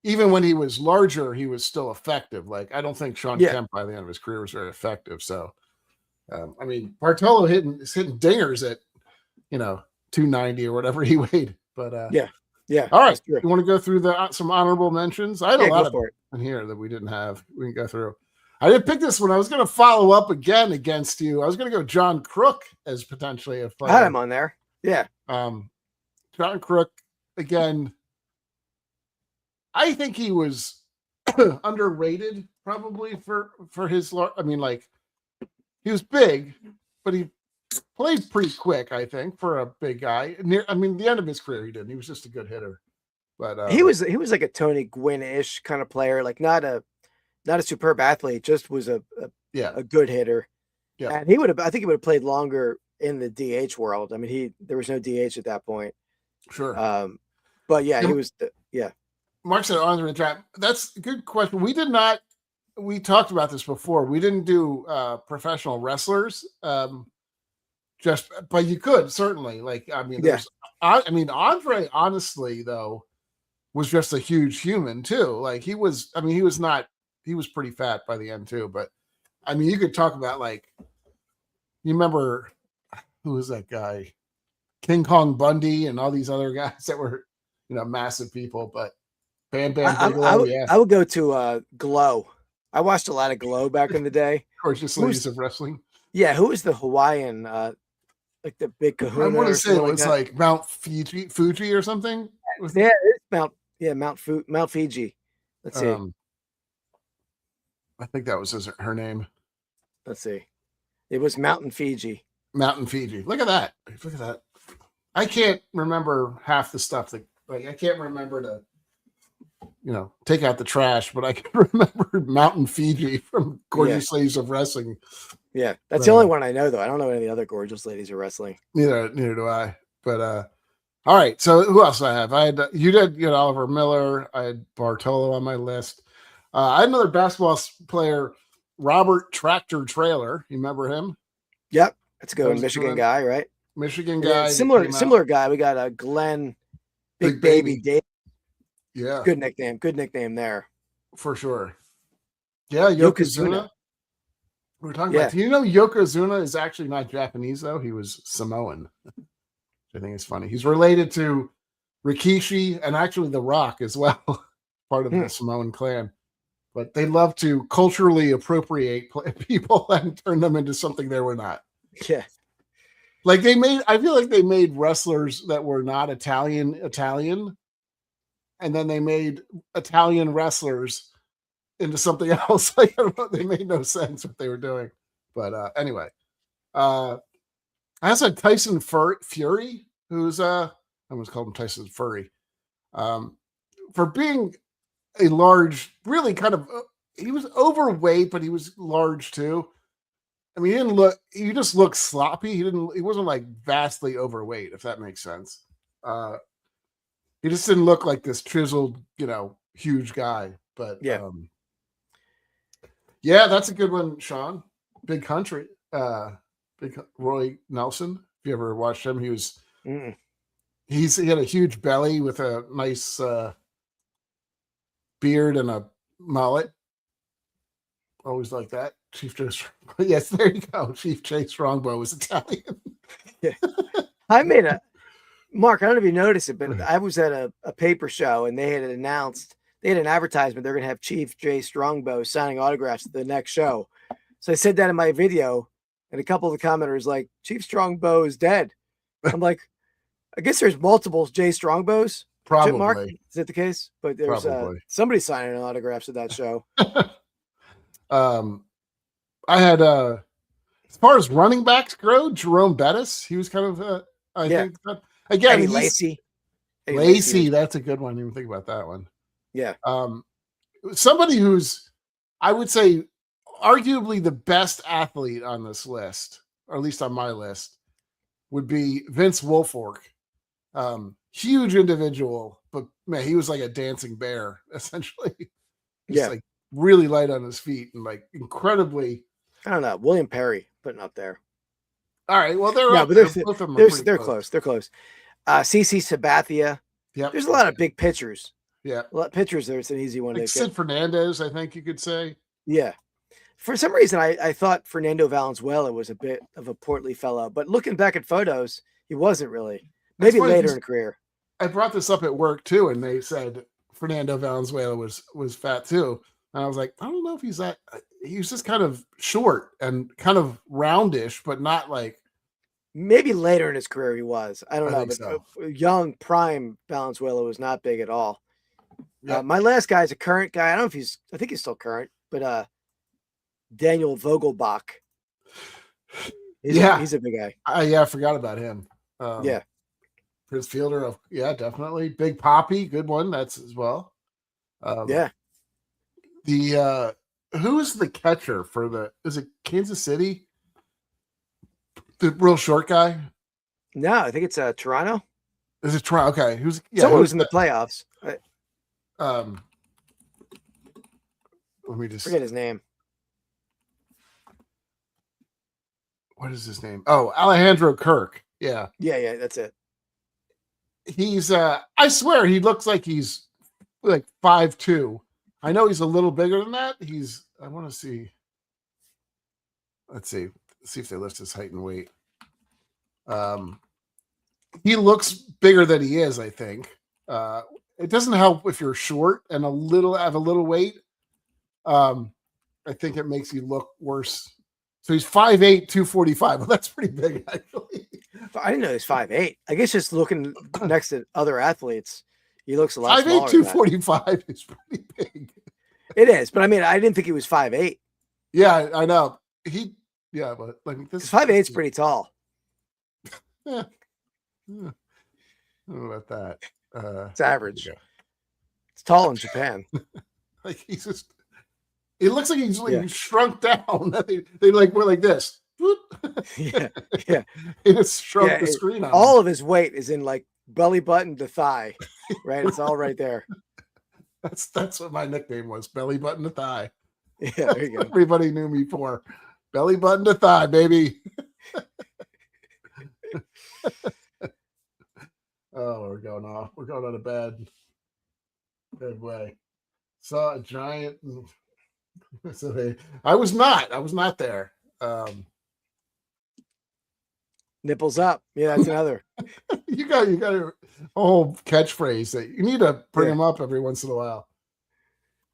even when he was larger, he was still effective. Like I don't think Sean Kemp by the end of his career was very effective. So, I mean, Bartolo hitting dingers at 290 or whatever he weighed. But yeah. All right, you want to go through some honorable mentions? I had a lot of in here that we didn't have. We can go through. I didn't pick this one. I was going to follow up again against you. I was going to go John Crook as potentially a player. I had him on there. Yeah. John Crook, again, I think he was underrated probably for his, I mean, like, he was big, but he played pretty quick, I think, for a big guy. The end of his career he didn't. He was just a good hitter. But he was like a Tony Gwynn-ish kind of player, like not a superb athlete, just was a good hitter. Yeah. And I think he would have played longer in the DH world. I mean, there was no DH at that point. Sure. But yeah, he was. Mark said on the draft. That's a good question. We talked about this before. We didn't do professional wrestlers. But you could certainly, like, I mean, Andre, honestly, though, was just a huge human too. Like he was pretty fat by the end too. But I mean, you could talk about, like, you remember who was that guy, King Kong Bundy, and all these other guys that were, massive people. But Bam Bam Bigelow, I would go to Glow. I watched a lot of Glow back in the day. Gorgeous Ladies of Wrestling. Yeah, who was the Hawaiian, like the big kahuna? I want to say it was like Mount Fuji or something. Yeah, it's Mount Fiji. Let's see. I think that was her name. Let's see. It was Mountain Fiji. Mountain Fiji. Look at that. Look at that. I can't remember half the stuff that, like, I can't remember to, take out the trash, but I can remember Mountain Fiji from Gorgeous Ladies of Wrestling. Yeah, that's the only one I know, though. I don't know any of the other Gorgeous Ladies of Wrestling. Neither do I. But all right. So who else do I have? You did Oliver Miller. I had Bartolo on my list. I had another basketball player, Robert Tractor Trailer. You remember him? Yep, that's a good one. Michigan guy, right? Michigan guy. Similar guy. We got Glenn, Big Baby Dave. Yeah, good nickname there for sure. Yeah, Yokozuna. We were talking about. Do you know Yokozuna is actually not Japanese though? He was Samoan. I think it's funny. He's related to Rikishi and actually The Rock as well, part of the Samoan clan. But they love to culturally appropriate people and turn them into something they were not. Yeah. Like I feel like they made wrestlers that were not Italian, and then they made Italian wrestlers into something else. Like, I don't know, they made no sense what they were doing. But anyway, I also had Tyson Fury, who's I almost called him Tyson Furry, for being a large, really kind of, he was overweight, but he was large too. I mean, he just looked sloppy. He wasn't like vastly overweight, if that makes sense. He just didn't look like this chiseled, huge guy. But yeah, that's a good one, Sean. Big Country, Big Roy Nelson. If you ever watched him, he was. He had a huge belly with a nice beard and a mullet. Always like that. Chief Chase. Yes, there you go. Chief Chase Strongbow was Italian. Yeah. I made Mark, I don't know if you noticed it, but I was at a paper show and they had an advertisement. They're going to have Chief J Strongbow signing autographs at the next show. So I said that in my video, and a couple of the commenters like, Chief Strongbow is dead. I'm like, I guess there's multiple J Strongbows. Probably. Mark, is that the case? But there's somebody signing autographs at that show. I had as far as running backs go, Jerome Bettis. He was kind of I think again, Lacey. That's a good one. I didn't even think about that one. Yeah. Somebody who's, I would say, arguably the best athlete on this list, or at least on my list, would be Vince Wilfork. Huge individual, but man, he was like a dancing bear, essentially. Just like really light on his feet and like incredibly. I don't know. William Perry putting up there. All right. Well, they're up. Both of them they're close. They're close. CC Sabathia. Yeah. There's a lot of big pitchers. Yeah. A lot of pitchers there. It's an easy one. Like Sid Fernandez, I think you could say. Yeah. For some reason, I thought Fernando Valenzuela was a bit of a portly fellow, but looking back at photos, he wasn't really. Maybe later in career. I brought this up at work too, and they said Fernando Valenzuela was fat too. And I was like, I don't know if he's that. He was just kind of short and kind of roundish, but not like. Maybe later in his career he was. I don't know. But so. Young prime Valenzuela was not big at all. Yep. My last guy is a current guy. I don't know if I think he's still current, but Daniel Vogelbach. He's a big guy. I forgot about him. Yeah. Chris Fielder, definitely. Big Poppy, good one. That's as well. Yeah. The who's the catcher for is it Kansas City? The real short guy? No, I think it's Toronto. Is it Toronto? Okay. Someone who's in the playoffs. Let me just forget his name. What is his name? Oh, Alejandro Kirk. Yeah. Yeah, that's it. He's I swear he looks like he's like 5'2". I know he's a little bigger than that. I want to see. Let's see if they list his height and weight. He looks bigger than he is, I think. It doesn't help if you're short and have a little weight. I think it makes you look worse. So he's 5'8", 245. Well, that's pretty big, actually. I didn't know he's 5'8". I guess just looking next to other athletes, he looks a lot 5'8", 245 is pretty big. It is, but I mean, I didn't think he was 5'8". Yeah, I know. But like this 5'8" is pretty tall. Yeah. I don't know about that. It's average. It's tall in Japan. Like he's just. It looks like he's like shrunk down. They like were like this. yeah. He just shrunk the screen on all him. of his weight is in like belly button to thigh, right? It's all right there. That's what my nickname was, belly button to thigh. Yeah, there you go. Everybody knew me for belly button to thigh, baby. Oh, we're going on a bad way. Saw a giant. So I was not there. Nipples up. Yeah, that's another. You got a whole catchphrase that you need to bring them up every once in a while.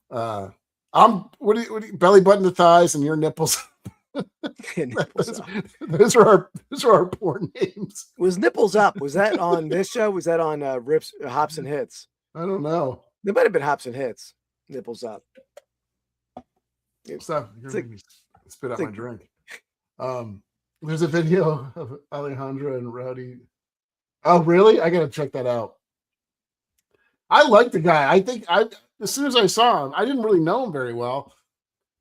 What do you belly button to thighs and your nipples. Those are our poor names. Was Nipples Up? Was that on this show? Was that on Hops and Hits? I don't know. There might have been Hops and Hits. Nipples Up. Stop. Spit out my drink. There's a video of Alejandro and Rowdy. Oh, really? I gotta check that out. I like the guy. I think as soon as I saw him, I didn't really know him very well.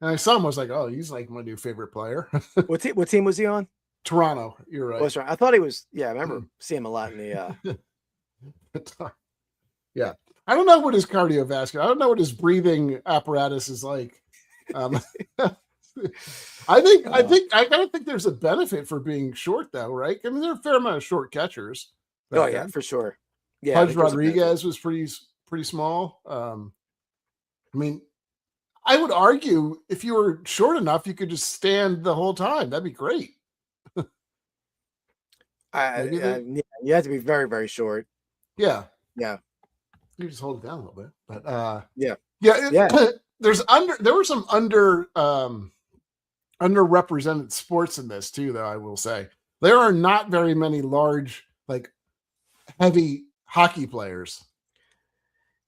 And I saw him, I was like, oh, he's like my new favorite player. What team was he on? Toronto. You're right. Oh, that's right. I thought he was. Yeah, I remember seeing him a lot in the. Yeah, I don't know what his cardiovascular. I don't know what his breathing apparatus is like. I gotta think there's a benefit for being short, though, right? I mean, there are a fair amount of short catchers. Oh yeah, for sure. Yeah, Pudge Rodriguez was pretty small. I mean, I would argue if you were short enough, you could just stand the whole time. That'd be great. You have to be very, very short. Yeah. You just hold it down a little bit, but yeah. There were some underrepresented sports in this too, though. I will say there are not very many large, like heavy hockey players.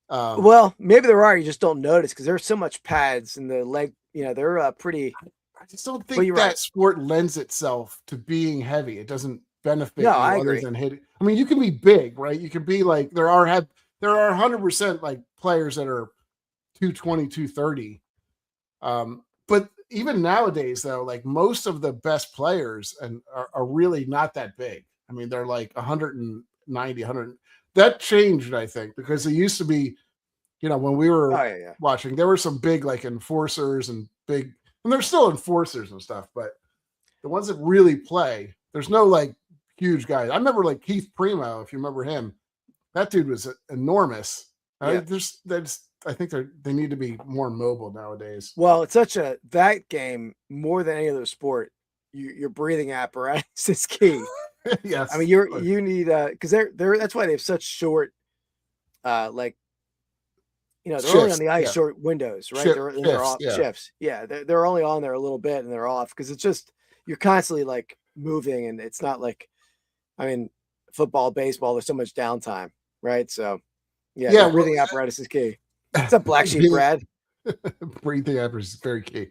Well, maybe there are. You just don't notice because there's so much pads in the leg. They're pretty. I just don't think that sport lends itself to being heavy. It doesn't benefit you other than hitting. I mean, you can be big, right? You can be like there are 100% like players that are 220, 230. But even nowadays, though, like most of the best players are really not that big. I mean, they're like 190, 100. That changed, I think, because it used to be, when we were watching, there were some big like enforcers and there's still enforcers and stuff, but the ones that really play, there's no like huge guys. I remember like Keith Primo, if you remember him, that dude was enormous. Yeah. I think they need to be more mobile nowadays. Well, it's that game more than any other sport. Your breathing apparatus is key. Yes, I mean you need because they're that's why they have such short, they're only on the ice short windows, right? They're off shifts. Yeah, they're only on there a little bit and they're off because it's just you're constantly like moving and it's not like, I mean, football, baseball. There's so much downtime, right? So the breathing apparatus is key. What's up, Black Sheep Brad? Breathing apparatus is very key.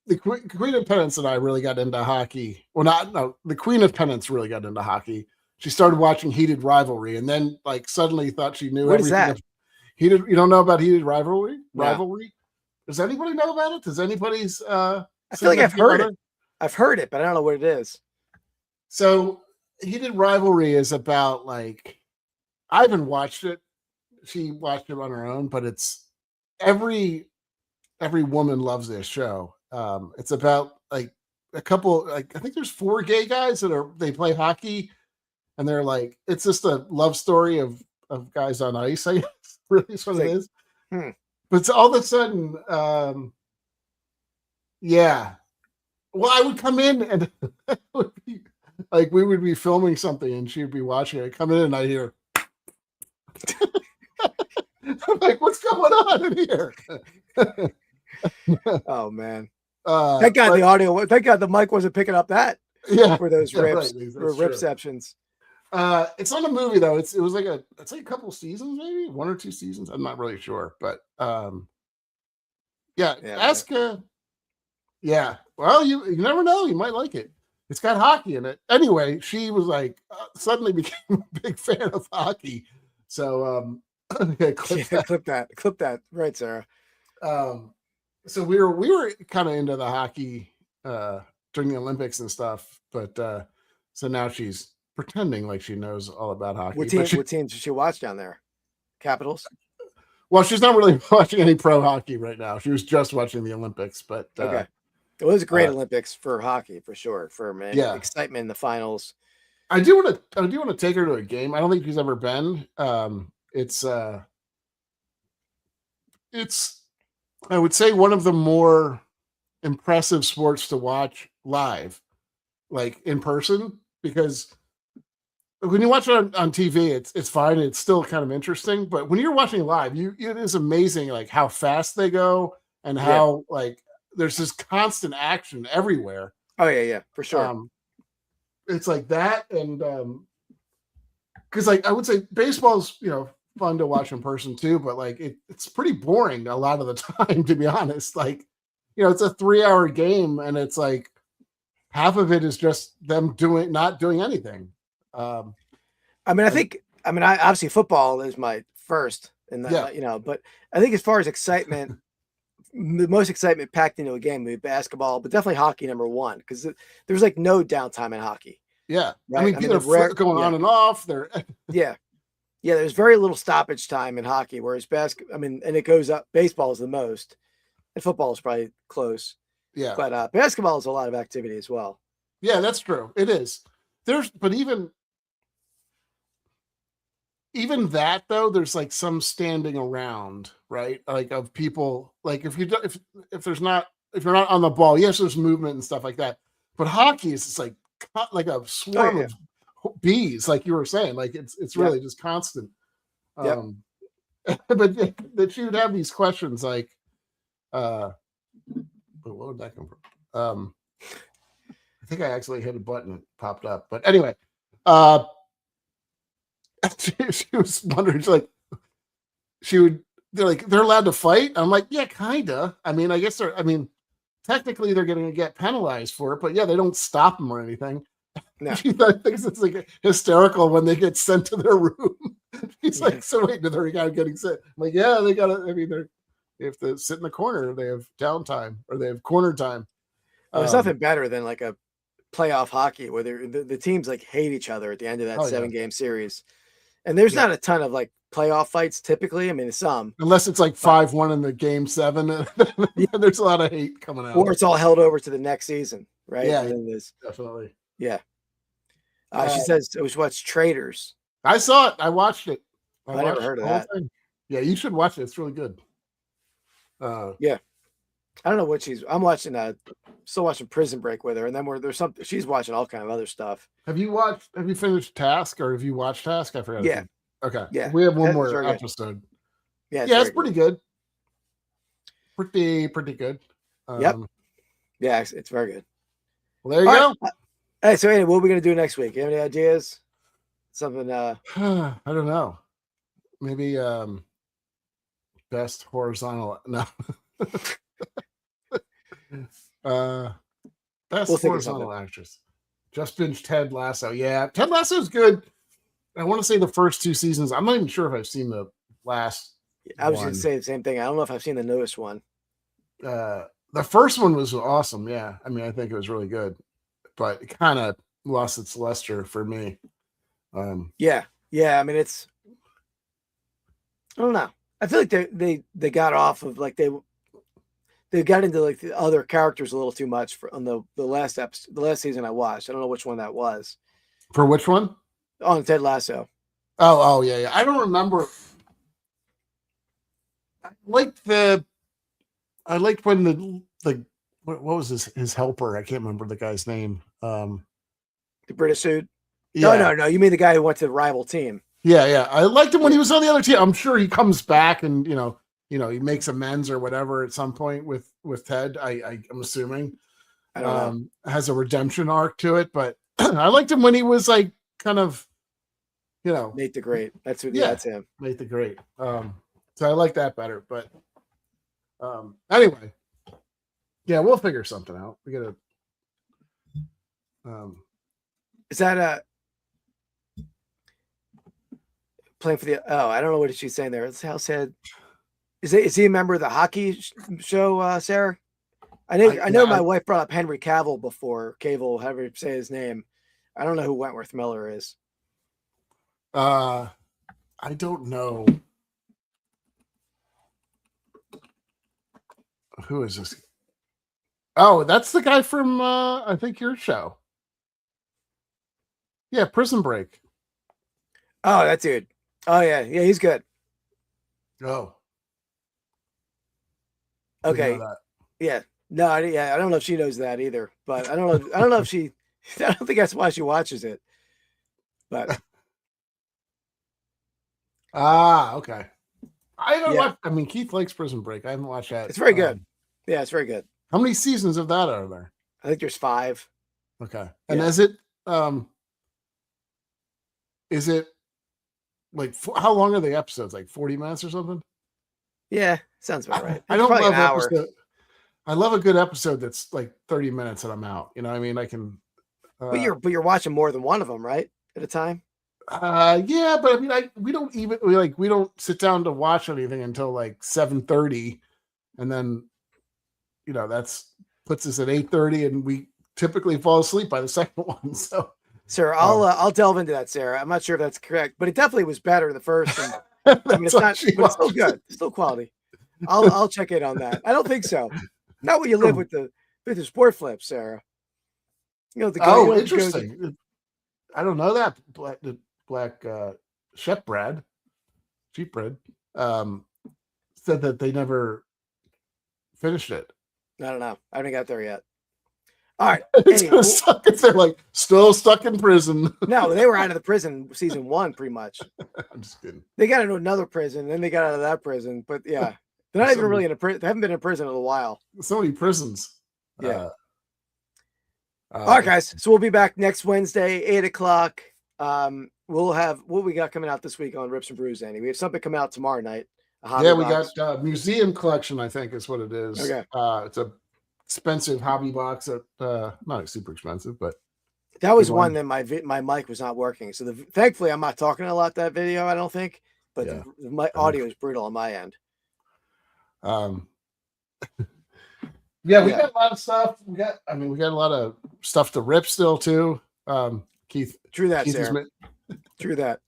The Queen of Pennants and I really got into hockey. Well, the Queen of Pennants really got into hockey. she started watching Heated Rivalry, and then like suddenly thought she knew What is everything. that? Heated, you don't know about Heated Rivalry? No. Rivalry? Does anybody know about it? Does anybody's I feel like I've heard it. I've heard it, but I don't know what it is. So Heated Rivalry is about like, I haven't watched it. She watched it on her own, but it's every woman loves this show. It's about like a couple, like I think there's 4 gay guys they play hockey, and they're like, it's just a love story of guys on ice, I guess. Really is what it is. But it's all of a sudden, yeah. Well, I would come in and it would be, like we would be filming something and she would be watching it. I come in and I hear I'm like, what's going on in here? Oh man. Thank God thank God the mic wasn't picking up that for those rips or ripceptions. It's on a movie though. It's like a couple seasons, maybe 1 or 2 seasons. I'm not really sure, but ask yeah. Well, you never know. You might like it. It's got hockey in it. Anyway, she was like suddenly became a big fan of hockey. So clip that. Right, Sarah. So we were kind of into the hockey during the Olympics and stuff, but so now she's pretending like she knows all about hockey. What team does she watch down there? Capitals? Well, she's not really watching any pro hockey right now. She was just watching the Olympics, but okay. It was a great Olympics for hockey, for sure. For excitement in the finals. I do want to take her to a game. I don't think she's ever been. It's I would say one of the more impressive sports to watch live, like in person, because when you watch it on TV, it's fine. It's still kind of interesting, but when you're watching live, it is amazing, like how fast they go and how like there's this constant action everywhere. Oh yeah, for sure. It's like that, and because like I would say baseball's fun to watch in person too, but like it's pretty boring a lot of the time, to be honest. Like it's a 3-hour game, and it's like half of it is just them not doing anything. I obviously football is my first, and but I think as far as excitement, the most excitement packed into a game would be basketball, but definitely hockey number 1, because there's like no downtime in hockey. Yeah, right? They're going on and off. They're there's very little stoppage time in hockey, whereas and it goes up. Baseball is the most, and football is probably close. Yeah, but basketball is a lot of activity as well. Yeah, that's true. It is. But even that though, there's like some standing around, right? Like of people, like if you're not on the ball, yes, there's movement and stuff like that. But hockey is just like a swarm of bees, like you were saying. Like it's really just constant. But that she would have these questions like, what would that come from? I think I actually hit a button, it popped up. But anyway, she was wondering, they're allowed to fight. I'm like, yeah, kinda. I mean, I guess technically they're going to get penalized for it, but yeah, they don't stop them or anything. No. She thinks it's like hysterical when they get sent to their room. She's like, so wait, they're getting sent. I'm like, yeah, they have to sit in the corner. They have downtime or they have corner time. There's nothing better than like a playoff hockey where the teams like hate each other at the end of that 7-game series. And there's not a ton of like playoff fights typically. I mean, some. Unless it's like 5-1 in the game 7. There's a lot of hate coming out. Or it's all held over to the next season, right? Yeah, definitely. Yeah. She says it was what's Traders. I saw it. I watched it. I never heard of that. Yeah, you should watch it. It's really good. Yeah. I don't know what I'm watching still watching Prison Break with her, and then there's something she's watching all kind of other stuff. Have you finished Task, or have you watched Task? I forgot. Yeah. Okay. Yeah. We have one more episode. Yeah. It's pretty good. Pretty good. Yep. Yeah, it's very good. Well, there you go. Right. Hey, so anyway, what are we gonna do next week? You have any ideas? Something I don't know. Maybe best horizontal best horizontal actress. Just binged Ted Lasso. Yeah, Ted Lasso is good. I want to say the first 2 seasons. I'm not even sure if I've seen the last. I was going one. to say the same thing. I don't know if I've seen the newest one. The first one was awesome. Yeah, I mean, I think it was really good, but it kind of lost its luster for me. Yeah. I mean, it's. I don't know. I feel like they got off of like they got into like the other characters a little too much on the last episode, the last season I watched. I don't know which one that was. For which one? On Ted Lasso. Oh yeah. I don't remember. I liked when what was his helper? I can't remember the guy's name. The British dude. Yeah. No. You mean the guy who went to the rival team? Yeah. I liked him when he was on the other team. I'm sure he comes back and he makes amends or whatever at some point with Ted. I'm assuming. I don't know. Has a redemption arc to it, but I liked him when he was like kind of, Nate the Great. That's him. Nate the Great. So I like that better. But anyway, yeah, we'll figure something out. We gotta. Is that playing for the? Oh, I don't know what she's saying there. It's how sad. Is he a member of the hockey show, Sarah? I know my wife brought up Henry Cavill before. Cavill, however you say his name. I don't know who Wentworth Miller is. I don't know. Who is this? Oh, that's the guy from I think your show. Yeah, Prison Break. Oh, that dude. Oh yeah, he's good. Oh. Okay. Yeah. No, I don't know if she knows that either, but I don't know if she. I don't think that's why she watches it. But. Okay. I don't watch. I mean, Keith likes Prison Break. I haven't watched that. It's very good. Yeah, it's very good. How many seasons of that are there? I think there's 5. Okay. And is it like how long are the episodes? Like 40 minutes or something? Yeah, sounds about right. I don't love an episode. I love a good episode that's like 30 minutes and I'm out. You know what I mean? I can but you're watching more than one of them, right? At a time? Yeah, but I mean we don't sit down to watch anything until like 7:30 and then that's puts us at 8:30 and we typically fall asleep by the second one. So Sarah, I'll delve into that, Sarah. I'm not sure if that's correct, but it definitely was better the first. And, I mean, it's not, but it's still good. It's still quality. I'll check in on that. I don't think so. Not what you live with the sport flip, Sarah. Interesting. I don't know that black chef Brad, cheap bread, said that they never finished it. I don't know. I haven't got there yet. All right. They're like still stuck in prison. No, they were out of the prison season 1, pretty much. I'm just kidding. They got into another prison, then they got out of that prison. But yeah, they're not even really in a prison. They haven't been in prison in a while. So many prisons. Yeah. All right, guys. So we'll be back next Wednesday, 8:00. We'll have what we got coming out this week on Rips and Brews, Andy. We have something coming out tomorrow night. Yeah, we got museum collection, I think is what it is. Okay. It's a expensive hobby box that not super expensive, but that was one that my mic was not working. So thankfully I'm not talking a lot that video, I don't think, but my audio is brutal on my end. We got a lot of stuff. We got a lot of stuff to rip still too. Keith. True that, Sarah. True that.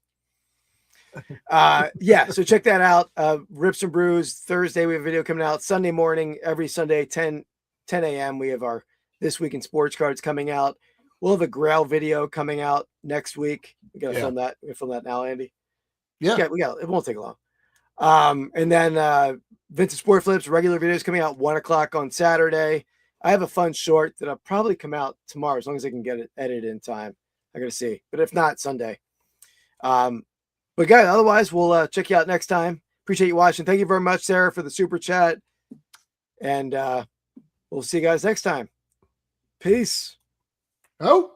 So check that out. Rips and Brews Thursday. We have a video coming out. Sunday morning, every Sunday, 10 a.m. We have our This Week in Sports cards coming out. We'll have a Grail video coming out next week. We gotta film that. We're gonna film that now, Andy. Yeah, we got it. Won't take long. And then Vintage Sport Flips regular videos coming out 1:00 on Saturday. I have a fun short that'll probably come out tomorrow as long as I can get it edited in time. I gotta see, but if not, Sunday. But guys, otherwise we'll check you out next time. Appreciate you watching. Thank you very much, Sarah, for the super chat, and we'll see you guys next time. Peace. Oh.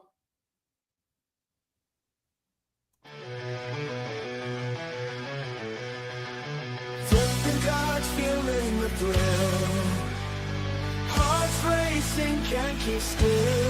Feeling the thrill, hearts racing, can't keep still.